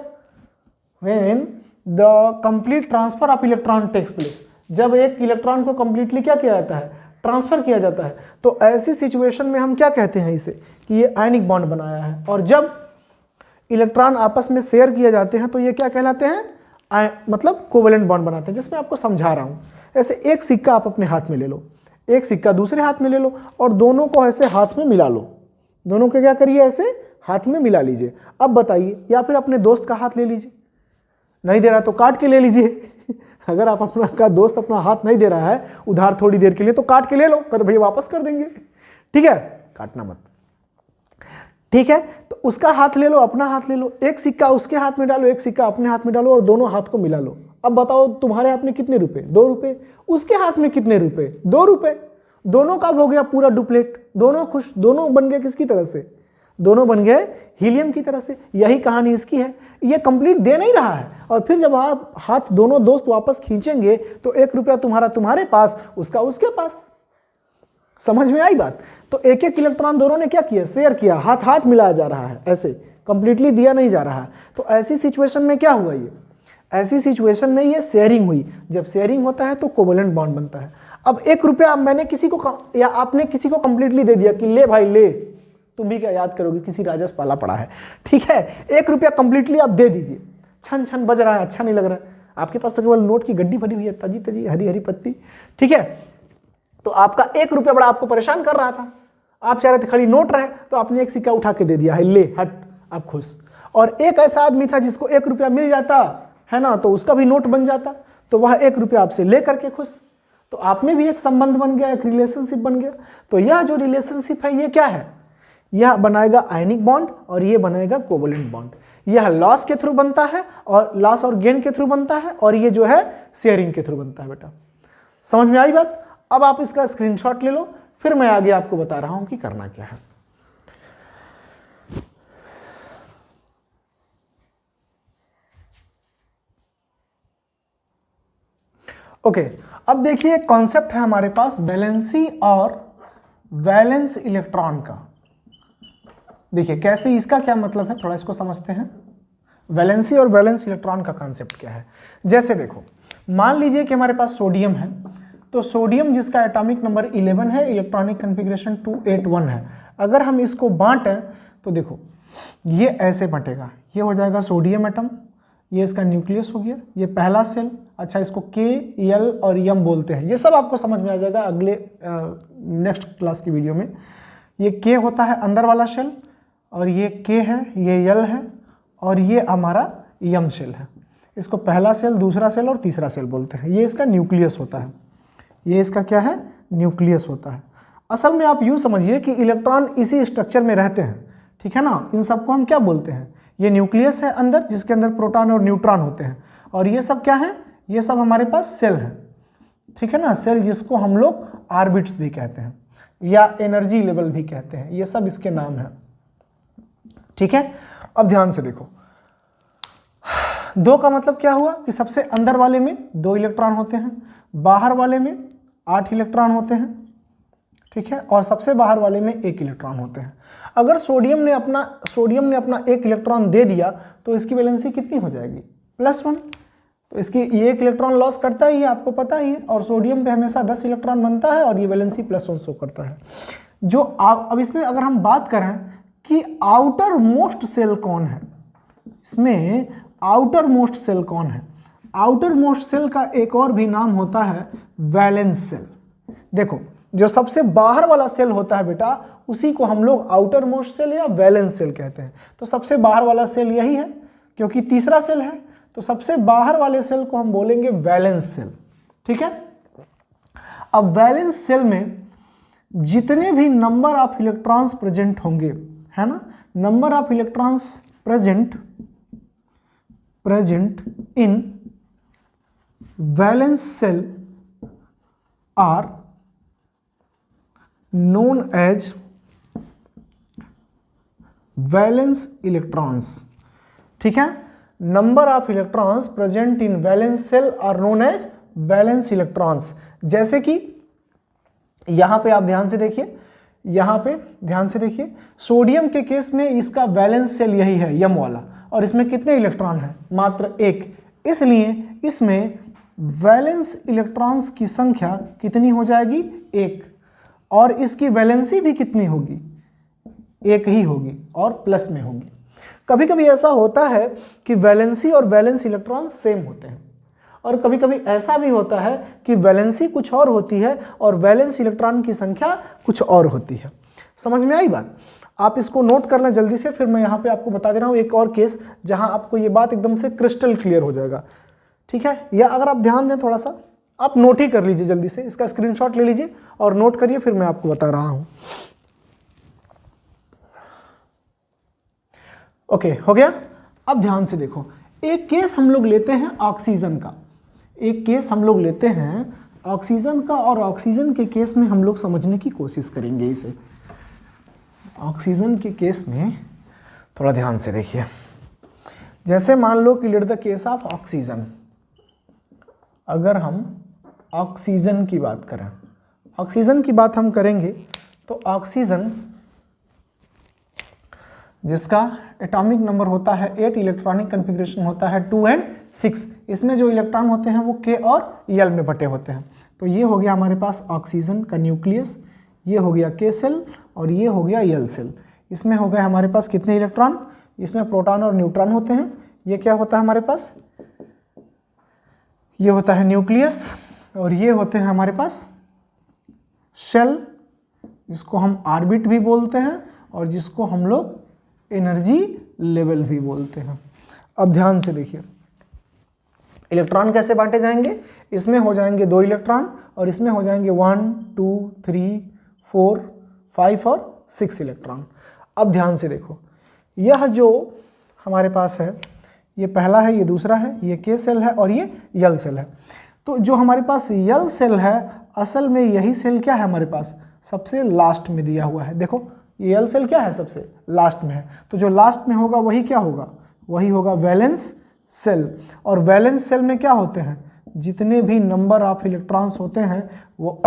when the complete transfer of electron takes place, जब एक इलेक्ट्रॉन को कंप्लीटली क्या किया जाता है, ट्रांसफर किया जाता है, तो ऐसी सिचुएशन में हम क्या कहते हैं इसे कि ये आयनिक बॉन्ड बनाया है। और जब इलेक्ट्रॉन आपस में शेयर किए जाते हैं तो ये क्या कहलाते हैं, मतलब कोवेलेंट बॉन्ड बनाते हैं। जिसमें आपको समझा रहा हूं, ऐसे एक सिक्का आप अपने हाथ में ले लो, एक सिक्का दूसरे हाथ में ले लो और दोनों को ऐसे हाथ में मिला लो। दोनों को क्या करिए, ऐसे हाथ में मिला लीजिए। अब बताइए, या फिर अपने दोस्त का हाथ ले लीजिए, नहीं दे रहा तो काट के ले लीजिए। अगर आप अपना का दोस्त अपना हाथ नहीं दे रहा है उधार थोड़ी देर के लिए तो काट के ले लो, कहते भैया वापस कर देंगे। ठीक है, काटना मत। ठीक है, तो उसका हाथ ले लो, अपना हाथ ले लो, एक सिक्का उसके हाथ में डालो, एक सिक्का अपने हाथ में डालो और दोनों हाथ को मिला लो। अब बताओ तुम्हारे हाथ में कितने रुपए, 2 रुपए, उसके हाथ में कितने रुपए, 2 रुपए। दोनों का हो गया पूरा डुप्लेट, दोनों खुश, दोनों बन गए किसकी तरह से, दोनों बन गए हीलियम की तरह से। यही कहानी इसकी है। ये कंप्लीट दे नहीं रहा है और फिर जब आप हाथ दोनों दोस्त वापस खींचेंगे तो 1 रुपया तुम्हारा तुम्हारे पास, उसका उसके पास। समझ में आई बात। तो एक एक इलेक्ट्रॉन दोनों ने क्या किया, शेयर किया, हाथ हाथ मिलाया जा रहा है, ऐसे कंप्लीटली दिया नहीं जा रहा है। तो ऐसी सिचुएशन में क्या हुआ, ये ऐसी सिचुएशन में ये शेयरिंग हुई। जब शेयरिंग होता है तो कोवेलेंट बॉन्ड बनता है। अब 1 रुपया मैंने किसी को या आपने किसी को कंप्लीटली दे दिया कि ले भाई ले, तुम भी क्या याद करोगे, किसी राजस पाला पड़ा है। ठीक है, 1 रुपया कंप्लीटली आप दे दीजिए, छन छन बज रहा है, अच्छा नहीं लग रहा है, आपके पास तो केवल नोट की गड्डी भरी हुई है, तजी तजी हरी हरी पत्ती। ठीक है, तो आपका 1 रुपया बड़ा आपको परेशान कर रहा था, आप चाह रहे थे खाली नोट रहे, तो आपने एक सिक्का उठा के दे दिया है, ले हट, आप खुश। और एक ऐसा आदमी था जिसको 1 रुपया मिल जाता है ना, तो उसका भी नोट बन जाता, तो वह 1 रुपया आपसे ले करके खुश। तो आप में भी एक संबंध बन गया, एक रिलेशनशिप बन गया। तो यह जो रिलेशनशिप है ये क्या है, यह बनाएगा आयनिक बॉन्ड और ये बनाएगा कोवेलेंट बॉन्ड। यह लॉस के थ्रू बनता है और लॉस और गेन के थ्रू बनता है, और ये जो है शेयरिंग के थ्रू बनता है। बेटा समझ में आई बात। अब आप इसका स्क्रीनशॉट ले लो, फिर मैं आगे आपको बता रहा हूं कि करना क्या है। ओके, अब देखिए कॉन्सेप्ट है हमारे पास वैलेंसी और वैलेंस इलेक्ट्रॉन का। देखिए कैसे, इसका क्या मतलब है, थोड़ा इसको समझते हैं। वैलेंसी और वैलेंस इलेक्ट्रॉन का कॉन्सेप्ट क्या है। जैसे देखो, मान लीजिए कि हमारे पास सोडियम है, तो सोडियम जिसका एटॉमिक नंबर 11 है, इलेक्ट्रॉनिक कॉन्फ़िगरेशन 281 है। अगर हम इसको बांटें तो देखो ये ऐसे बंटेगा, ये हो जाएगा सोडियम एटम, ये इसका न्यूक्लियस हो गया, ये पहला सेल। अच्छा, इसको के, एल और एम बोलते हैं, ये सब आपको समझ में आ जाएगा अगले नेक्स्ट क्लास की वीडियो में। ये के होता है अंदर वाला शेल, और ये के है, ये एल है, और ये हमारा एम शेल है। इसको पहला सेल, दूसरा सेल और तीसरा सेल बोलते हैं। ये इसका न्यूक्लियस होता है, ये इसका क्या है, न्यूक्लियस होता है। असल में आप यूँ समझिए कि इलेक्ट्रॉन इसी स्ट्रक्चर में रहते हैं, ठीक है ना। इन सबको हम क्या बोलते हैं, ये न्यूक्लियस है अंदर, जिसके अंदर प्रोटॉन और न्यूट्रॉन होते हैं, और ये सब क्या है, ये सब हमारे पास सेल है, ठीक है ना। सेल जिसको हम लोग ऑर्बिट्स भी कहते हैं या एनर्जी लेवल भी कहते हैं, ये सब इसके नाम है, ठीक है। अब ध्यान से देखो, 2 का मतलब क्या हुआ कि सबसे अंदर वाले में 2 इलेक्ट्रॉन होते हैं, बाहर वाले में 8 इलेक्ट्रॉन होते हैं, ठीक है, और सबसे बाहर वाले में 1 इलेक्ट्रॉन होते हैं। अगर सोडियम ने अपना 1 इलेक्ट्रॉन दे दिया तो इसकी वैलेंसी कितनी हो जाएगी? +1। तो इसकी ये 1 इलेक्ट्रॉन लॉस करता ही है, आपको पता ही है, और सोडियम पे हमेशा 10 इलेक्ट्रॉन बनता है और ये वैलेंसी +1 शो करता है। जो अब इसमें अगर हम बात करें कि आउटर मोस्ट सेल कौन है, इसमें आउटर मोस्ट सेल कौन है? आउटर मोस्ट सेल का एक और भी नाम होता है वैलेंस सेल। देखो, जो सबसे बाहर वाला सेल होता है बेटा, उसी को हम लोग आउटर मोस्ट सेल या वैलेंस सेल कहते हैं। तो सबसे बाहर वाला सेल यही है, क्योंकि तीसरा सेल है, तो सबसे बाहर वाले सेल को हम बोलेंगे वैलेंस सेल, ठीक है। अब वैलेंस सेल में जितने भी नंबर ऑफ इलेक्ट्रॉन्स प्रेजेंट होंगे, है ना, number of electrons present in valence cell are known as valence electrons, ठीक है। Number of electrons present in valence shell are known as valence electrons. जैसे कि यहां पे आप ध्यान से देखिए, यहां पे ध्यान से देखिए, सोडियम के केस में इसका वैलेंस सेल यही है, यम वाला, और इसमें कितने इलेक्ट्रॉन हैं? मात्र 1। इसलिए इसमें वैलेंस इलेक्ट्रॉन्स की संख्या कितनी हो जाएगी? 1। और इसकी वैलेंसी भी कितनी होगी? 1 ही होगी और प्लस में होगी। कभी कभी ऐसा होता है कि वैलेंसी और वैलेंस इलेक्ट्रॉन सेम होते हैं, और कभी कभी ऐसा भी होता है कि वैलेंसी कुछ और होती है और वैलेंस इलेक्ट्रॉन की संख्या कुछ और होती है। समझ में आई बात? आप इसको नोट कर लें जल्दी से, फिर मैं यहाँ पे आपको बता दे रहा हूँ एक और केस जहाँ आपको ये बात एकदम से क्रिस्टल क्लियर हो जाएगा, ठीक है। या अगर आप ध्यान दें थोड़ा सा, आप नोट ही कर लीजिए जल्दी से, इसका स्क्रीनशॉट ले लीजिए और नोट करिए, फिर मैं आपको बता रहा हूँ। ओके, हो गया। अब ध्यान से देखो, एक केस हम लोग लेते हैं ऑक्सीजन का, एक केस हम लोग लेते हैं ऑक्सीजन का, और ऑक्सीजन के केस में हम लोग समझने की कोशिश करेंगे इसे। ऑक्सीजन के केस में थोड़ा ध्यान से देखिए, जैसे मान लो कि let the case of oxygen, अगर हम ऑक्सीजन की बात करें, ऑक्सीजन की बात हम करेंगे तो ऑक्सीजन जिसका एटॉमिक नंबर होता है 8, इलेक्ट्रॉनिक कन्फिग्रेशन होता है 2 और 6, इसमें जो इलेक्ट्रॉन होते हैं वो K और L में बटे होते हैं। तो ये हो गया हमारे पास ऑक्सीजन का न्यूक्लियस, ये हो गया K सेल और ये हो गया L सेल। इसमें हो गए हमारे पास कितने इलेक्ट्रॉन? इसमें प्रोटॉन और न्यूट्रॉन होते हैं। ये क्या होता है हमारे पास? ये होता है न्यूक्लियस, और ये होते हैं हमारे पास शेल, जिसको हम ऑर्बिट भी बोलते हैं और जिसको हम लोग एनर्जी लेवल भी बोलते हैं। अब ध्यान से देखिए, इलेक्ट्रॉन कैसे बांटे जाएंगे? इसमें हो जाएंगे 2 इलेक्ट्रॉन और इसमें हो जाएंगे 1, 2, 3, 4, 5 और 6 इलेक्ट्रॉन। अब ध्यान से देखो, यह जो हमारे पास है, ये पहला है, ये दूसरा है, ये K सेल है और ये L सेल है। तो जो हमारे पास L सेल है, असल में यही सेल क्या है हमारे पास? सबसे लास्ट में दिया हुआ है। देखो ये L सेल क्या है? सबसे लास्ट में है। तो जो लास्ट में होगा वही क्या होगा? वही होगा वैलेंस सेल। और वैलेंस सेल में क्या होते हैं? जितने भी नंबर ऑफ इलेक्ट्रॉन्स होते हैं वो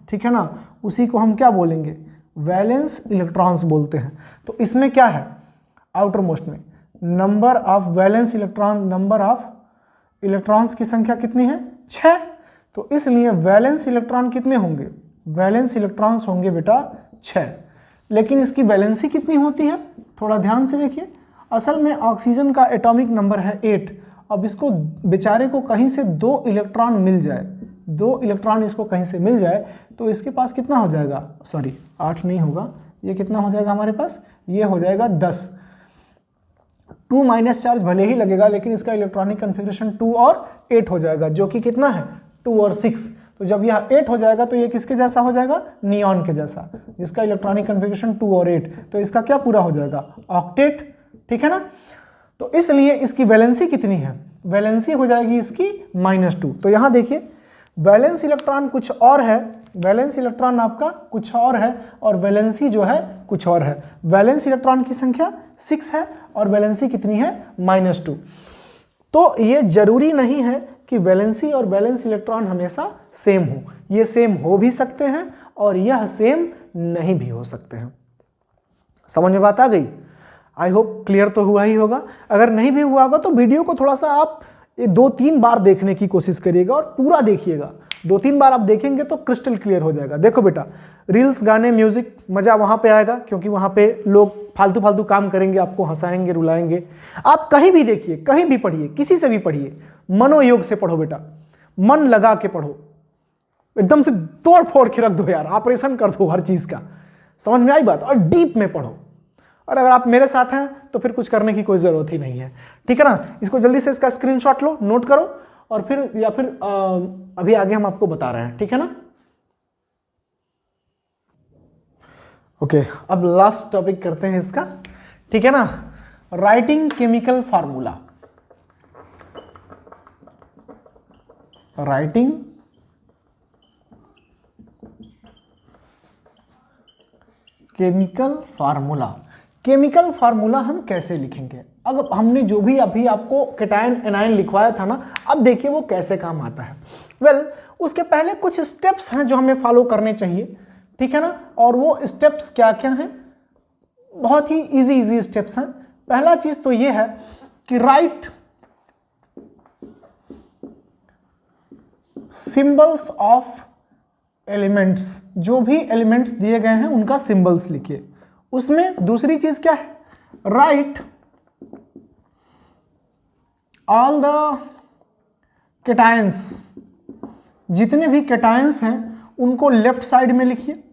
ठीक है ना, उसी को हम क्या बोलेंगे? वैलेंस इलेक्ट्रॉन्स बोलते हैं। तो इसमें क्या है? आउटर मोस्ट में number of valence electron, number of electrons की संख्या कितनी है? 6। तो इसलिए वैलेंस इलेक्ट्रॉन कितने होंगे? वैलेंस इलेक्ट्रॉन्स होंगे बेटा 6। लेकिन इसकी वैलेंसी कितनी होती है? थोड़ा ध्यान से देखिए, असल में ऑक्सीजन का एटॉमिक नंबर है 8। अब इसको बेचारे को कहीं से 2 इलेक्ट्रॉन मिल जाए, 2 इलेक्ट्रॉन इसको कहीं से मिल जाए, तो इसके पास कितना हो जाएगा? सॉरी 8 नहीं होगा, ये कितना हो जाएगा हमारे पास? ये हो जाएगा 10। 2 माइनस चार्ज भले ही लगेगा, लेकिन इसका इलेक्ट्रॉनिक कन्फिग्रेशन 2 और 8 हो जाएगा, जो कि कितना है? 2 और 6। तो जब यह 8 हो जाएगा तो ये किसके जैसा हो जाएगा? नियॉन के जैसा, जिसका इलेक्ट्रॉनिक कन्फिग्रेशन 2 और 8। तो इसका क्या पूरा हो जाएगा? ऑक्टेट, ठीक है ना। तो इसलिए इसकी वैलेंसी कितनी है, वैलेंसी हो जाएगी इसकी -2। तो यहां देखिए वैलेंस इलेक्ट्रॉन कुछ और है, वैलेंस इलेक्ट्रॉन आपका कुछ और है और वैलेंसी जो है कुछ और है। वैलेंस इलेक्ट्रॉन की संख्या 6 है और वैलेंसी कितनी है -2। तो ये जरूरी नहीं है कि वैलेंसी और वैलेंस इलेक्ट्रॉन हमेशा सेम हो, ये सेम हो भी सकते हैं और यह सेम नहीं भी हो सकते हैं। समझ में बात आ गई? आई होप क्लियर तो हुआ ही होगा। अगर नहीं भी हुआ होगा तो वीडियो को थोड़ा सा आप 2-3 बार देखने की कोशिश करिएगा और पूरा देखिएगा। 2-3 बार आप देखेंगे तो क्रिस्टल क्लियर हो जाएगा। देखो बेटा, रील्स, गाने, म्यूजिक, मजा वहां पे आएगा क्योंकि वहां पे लोग फालतू फालतू काम करेंगे, आपको हंसाएंगे, रुलाएंगे। आप कहीं भी देखिए, कहीं भी पढ़िए, किसी से भी पढ़िए, मनोयोग से पढ़ो बेटा, मन लगा के पढ़ो, एकदम से तोड़ फोड़ के रख दो यार, ऑपरेशन कर दो हर चीज का। समझ में आई बात? और डीप में पढ़ो। और अगर आप मेरे साथ हैं तो फिर कुछ करने की कोई जरूरत ही नहीं है, ठीक है ना। इसको जल्दी से इसका स्क्रीनशॉट लो, नोट करो और फिर या फिर अभी आगे हम आपको बता रहे हैं, ठीक है ना। ओके, अब लास्ट टॉपिक करते हैं इसका, ठीक है ना। Writing chemical formula, writing chemical formula. Chemical formula हम कैसे लिखेंगे? अब हमने जो भी अभी आपको कैटायन एनायन लिखवाया था ना, अब देखिए वो कैसे काम आता है। वेल, उसके पहले कुछ स्टेप्स हैं जो हमें फॉलो करने चाहिए, ठीक है ना। और वो स्टेप्स क्या क्या हैं? बहुत ही इजी स्टेप्स हैं। पहला चीज तो ये है कि राइट सिंबल्स ऑफ एलिमेंट्स, जो भी एलिमेंट्स दिए गए हैं उनका सिंबल्स लिखिए। उसमें दूसरी चीज क्या है? राइट ऑल द कैटायंस, जितने भी कैटायंस हैं उनको लेफ्ट साइड में लिखिए।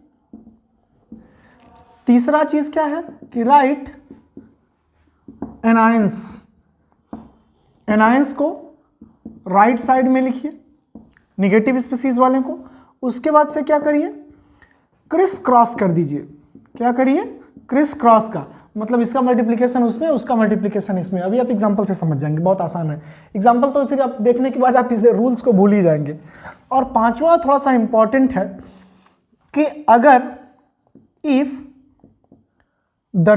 तीसरा चीज क्या है कि राइट एनायंस, एनायंस को राइट साइड में लिखिए, निगेटिव स्पीसीज वाले को। उसके बाद से क्या करिए? क्रिस क्रॉस कर दीजिए। क्या करिए? क्रिस क्रॉस का मतलब इसका मल्टीप्लिकेशन उसमें, उसका मल्टीप्लिकेशन इसमें। अभी आप एग्जांपल से समझ जाएंगे, बहुत आसान है एग्जांपल, तो फिर आप देखने के बाद आप इस रूल्स को भूल ही जाएंगे। और पांचवा थोड़ा सा इंपॉर्टेंट है कि अगर if the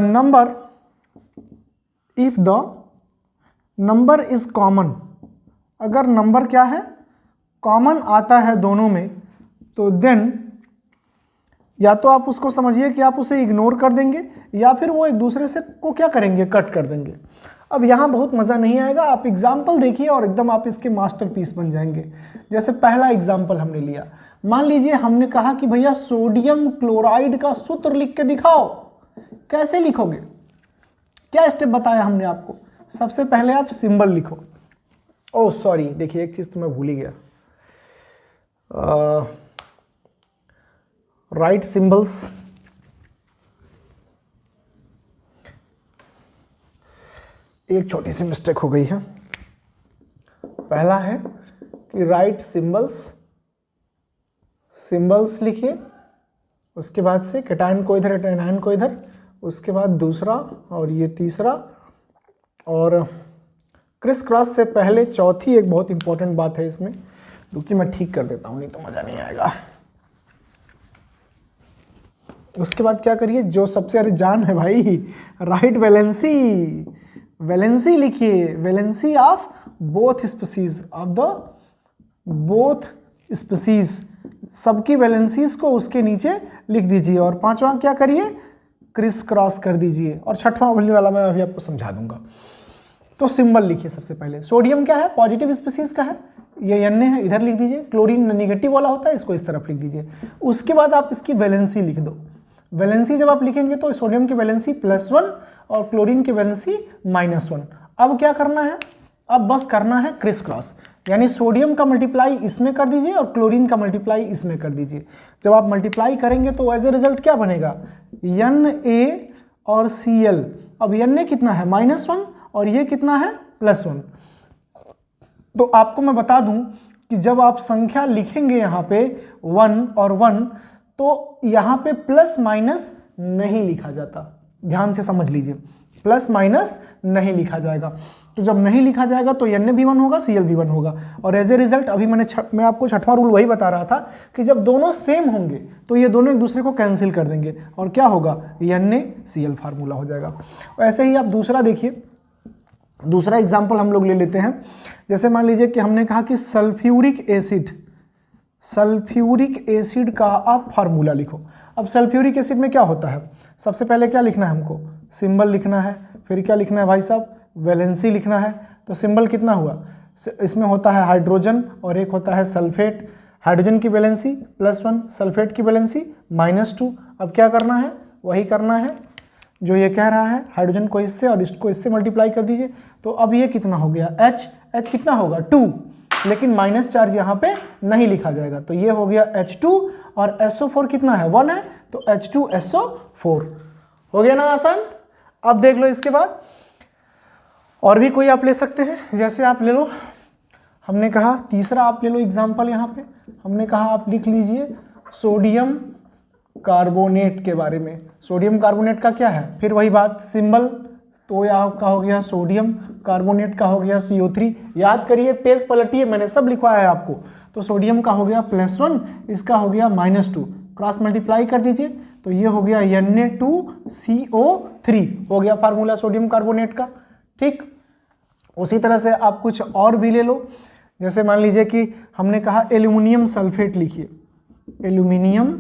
number is common, अगर नंबर क्या है? कॉमन आता है दोनों में, तो देन या तो आप उसको समझिए कि आप उसे इग्नोर कर देंगे या फिर वो एक दूसरे से को क्या करेंगे? कट कर देंगे। अब यहाँ बहुत मज़ा नहीं आएगा, आप एग्जाम्पल देखिए और एकदम आप इसके मास्टरपीस बन जाएंगे। जैसे पहला एग्जाम्पल हमने लिया, मान लीजिए हमने कहा कि भैया सोडियम क्लोराइड का सूत्र लिख के दिखाओ। कैसे लिखोगे? क्या स्टेप बताया हमने आपको? सबसे पहले आप सिंबल लिखो। ओह सॉरी, देखिए एक चीज़ तो मैं भूल ही गया, राइट सिंबल्स। एक छोटी सी मिस्टेक हो गई है। पहला है कि राइट सिंबल्स लिखिए, उसके बाद से कैटायन को इधर, एनायन को इधर, उसके बाद दूसरा और ये तीसरा। और क्रिस क्रॉस से पहले चौथी एक बहुत इंपॉर्टेंट बात है इसमें, क्योंकि मैं ठीक कर देता हूँ नहीं तो मज़ा नहीं आएगा। उसके बाद क्या करिए? जो सबसे अरे जान है भाई, राइट वैलेंसी लिखिए, valency of both species, of the both species, सबकी वैलेंसीज को उसके नीचे लिख दीजिए। और पांचवा क्या करिए? क्रिस क्रॉस कर दीजिए। और छठवां वाला मैं अभी आपको समझा दूंगा। तो सिंबल लिखिए सबसे पहले। सोडियम क्या है? पॉजिटिव स्पीसीज का है, ये Na है, इधर लिख दीजिए। क्लोरीन नेगेटिव वाला होता है, इसको इस तरफ लिख दीजिए। उसके बाद आप इसकी वैलेंसी लिख दो। वैलेंसी जब आप लिखेंगे तो सोडियम की वैलेंसी +1 और क्लोरीन की वैलेंसी -1। अब क्या करना है? अब बस करना है क्रिस क्रॉस, यानी सोडियम का मल्टीप्लाई इसमें कर दीजिए और क्लोरीन का मल्टीप्लाई इसमें कर दीजिए। जब आप मल्टीप्लाई करेंगे तो एज ए रिजल्ट क्या बनेगा? Na और Cl। अब Na कितना है? -1 और ये कितना है? +1। तो आपको मैं बता दूं कि जब आप संख्या लिखेंगे यहाँ पे 1 और 1, तो यहाँ पे प्लस माइनस नहीं लिखा जाता। ध्यान से समझ लीजिए, प्लस माइनस नहीं लिखा जाएगा। तो जब नहीं लिखा जाएगा तो Na भी 1 होगा, Cl भी 1 होगा। और एज ए रिजल्ट अभी मैं आपको छठवां रूल वही बता रहा था कि जब दोनों सेम होंगे तो ये दोनों एक दूसरे को कैंसिल कर देंगे और क्या होगा, NaCl फार्मूला हो जाएगा। ऐसे ही आप दूसरा देखिए, दूसरा एग्जाम्पल हम लोग ले लेते हैं। जैसे मान लीजिए कि हमने कहा कि सल्फ्यूरिक एसिड का आप फार्मूला लिखो। अब सल्फ्यूरिक एसिड में क्या होता है, सबसे पहले क्या लिखना है हमको, सिंबल लिखना है, फिर क्या लिखना है भाई साहब, वैलेंसी लिखना है। तो सिंबल कितना हुआ, इसमें होता है हाइड्रोजन और एक होता है सल्फेट। हाइड्रोजन की वैलेंसी +1, सल्फेट की वैलेंसी -2। अब क्या करना है, वही करना है जो ये कह रहा है, हाइड्रोजन को इससे और इसको इससे मल्टीप्लाई कर दीजिए। तो अब ये कितना हो गया, H कितना होगा 2, लेकिन माइनस चार्ज यहाँ पे नहीं लिखा जाएगा। तो ये हो गया H2 और SO4 कितना है, 1 है, तो H2SO4 हो गया ना आसान। अब देख लो इसके बाद और भी कोई आप ले सकते हैं, जैसे आप ले लो, हमने कहा तीसरा आप ले लो एग्जाम्पल, यहाँ पे हमने कहा आप लिख लीजिए सोडियम कार्बोनेट के बारे में। सोडियम कार्बोनेट का क्या है, फिर वही बात, सिंबल तो ये आपका हो गया सोडियम, कार्बोनेट का हो गया CO3। याद करिए, पेज पलटिए, मैंने सब लिखवाया है आपको। तो सोडियम का हो गया +1, इसका हो गया -2, क्रॉस मल्टीप्लाई कर दीजिए तो ये हो गया Na2CO3 हो गया फार्मूला सोडियम कार्बोनेट का। ठीक, उसी तरह से आप कुछ और भी ले लो, जैसे मान लीजिए कि हमने कहा एल्यूमिनियम सल्फेट लिखिए, एल्यूमिनियम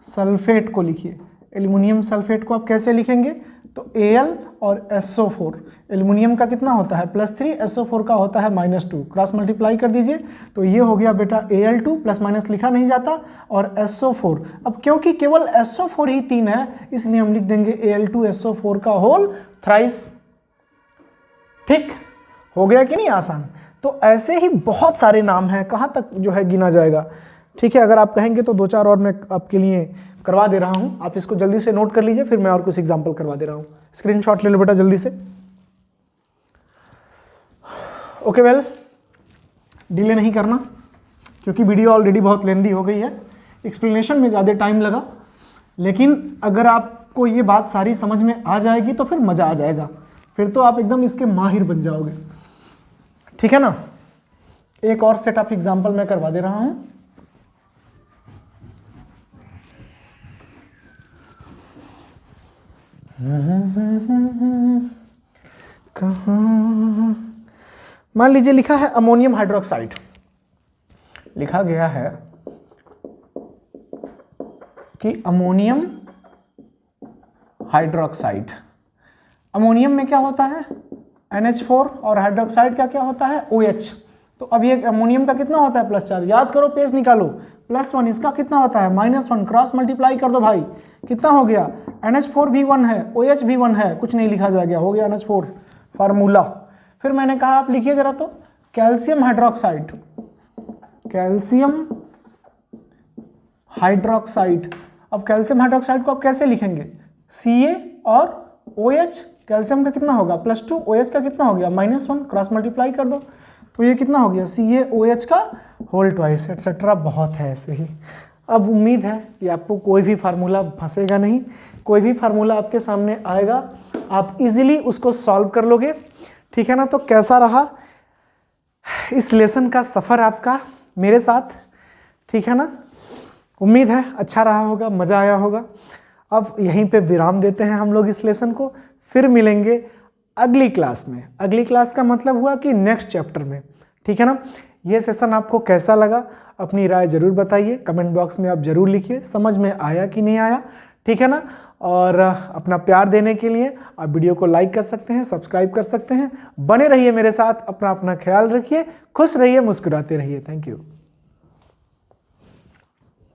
सल्फेट को लिखिए। एल्यूमिनियम सल्फेट को आप कैसे लिखेंगे, तो Al और SO4, एल्यूमिनियम का कितना होता है +3, SO4 का होता है -2, क्रॉस मल्टीप्लाई कर दीजिए तो ये हो गया बेटा Al2, प्लस माइनस लिखा नहीं जाता, और SO4। अब क्योंकि केवल SO4 ही 3 है इसलिए हम लिख देंगे Al2SO4 का होल थ्राइस। ठीक हो गया कि नहीं आसान। तो ऐसे ही बहुत सारे नाम हैं, कहाँ तक जो है गिना जाएगा। ठीक है, अगर आप कहेंगे तो 2-4 और मैं आपके लिए करवा दे रहा हूँ, आप इसको जल्दी से नोट कर लीजिए, फिर मैं और कुछ एग्जाम्पल करवा दे रहा हूँ। स्क्रीनशॉट ले लो बेटा जल्दी से। ओके वेल, डिले नहीं करना क्योंकि वीडियो ऑलरेडी बहुत लेंदी हो गई है, एक्सप्लेनेशन में ज़्यादा टाइम लगा, लेकिन अगर आपको ये बात सारी समझ में आ जाएगी तो फिर मज़ा आ जाएगा, फिर तो आप एकदम इसके माहिर बन जाओगे। ठीक है ना। एक और सेट ऑफ एग्जाम्पल मैं करवा दे रहा हूँ। कहाँ, मान लीजिए लिखा है अमोनियम हाइड्रोक्साइड, लिखा गया है कि अमोनियम हाइड्रोक्साइड, अमोनियम में क्या होता है NH4 और हाइड्रोक्साइड का क्या होता है OH। तो अब ये अमोनियम का कितना होता है प्लस चार्ज, याद करो पेज निकालो, +1, इसका कितना होता है -1, क्रॉस मल्टीप्लाई कर दो भाई, कितना हो गया, NH4 भी 1 है, OH भी 1 है, कुछ नहीं लिखा जाएगा, हो गया NH4 फार्मूला। फिर मैंने कहा आप लिखिए जरा तो कैल्शियम हाइड्रोक्साइड, कैल्शियम हाइड्रोक्साइड। अब कैल्शियम हाइड्रोक्साइड को आप कैसे लिखेंगे, Ca और OH, कैल्शियम का कितना होगा +2, OH का कितना हो गया -1, क्रॉस मल्टीप्लाई कर दो तो ये कितना हो गया CaOH का होल ट्वाइस, एटसेट्रा। बहुत है ऐसे ही। अब उम्मीद है कि आपको कोई भी फार्मूला फंसेगा नहीं, कोई भी फार्मूला आपके सामने आएगा आप इजीली उसको सॉल्व कर लोगे। ठीक है ना। तो कैसा रहा इस लेसन का सफ़र आपका मेरे साथ, ठीक है ना। उम्मीद है अच्छा रहा होगा, मज़ा आया होगा। अब यहीं पे विराम देते हैं हम लोग इस लेसन को, फिर मिलेंगे अगली क्लास में। अगली क्लास का मतलब हुआ कि नेक्स्ट चैप्टर में। ठीक है ना। ये सेशन आपको कैसा लगा अपनी राय ज़रूर बताइए, कमेंट बॉक्स में आप ज़रूर लिखिए, समझ में आया कि नहीं आया। ठीक है ना। और अपना प्यार देने के लिए आप वीडियो को लाइक कर सकते हैं, सब्सक्राइब कर सकते हैं। बने रहिए मेरे साथ, अपना ख्याल रखिए, खुश रहिए, मुस्कुराते रहिए। Thank you.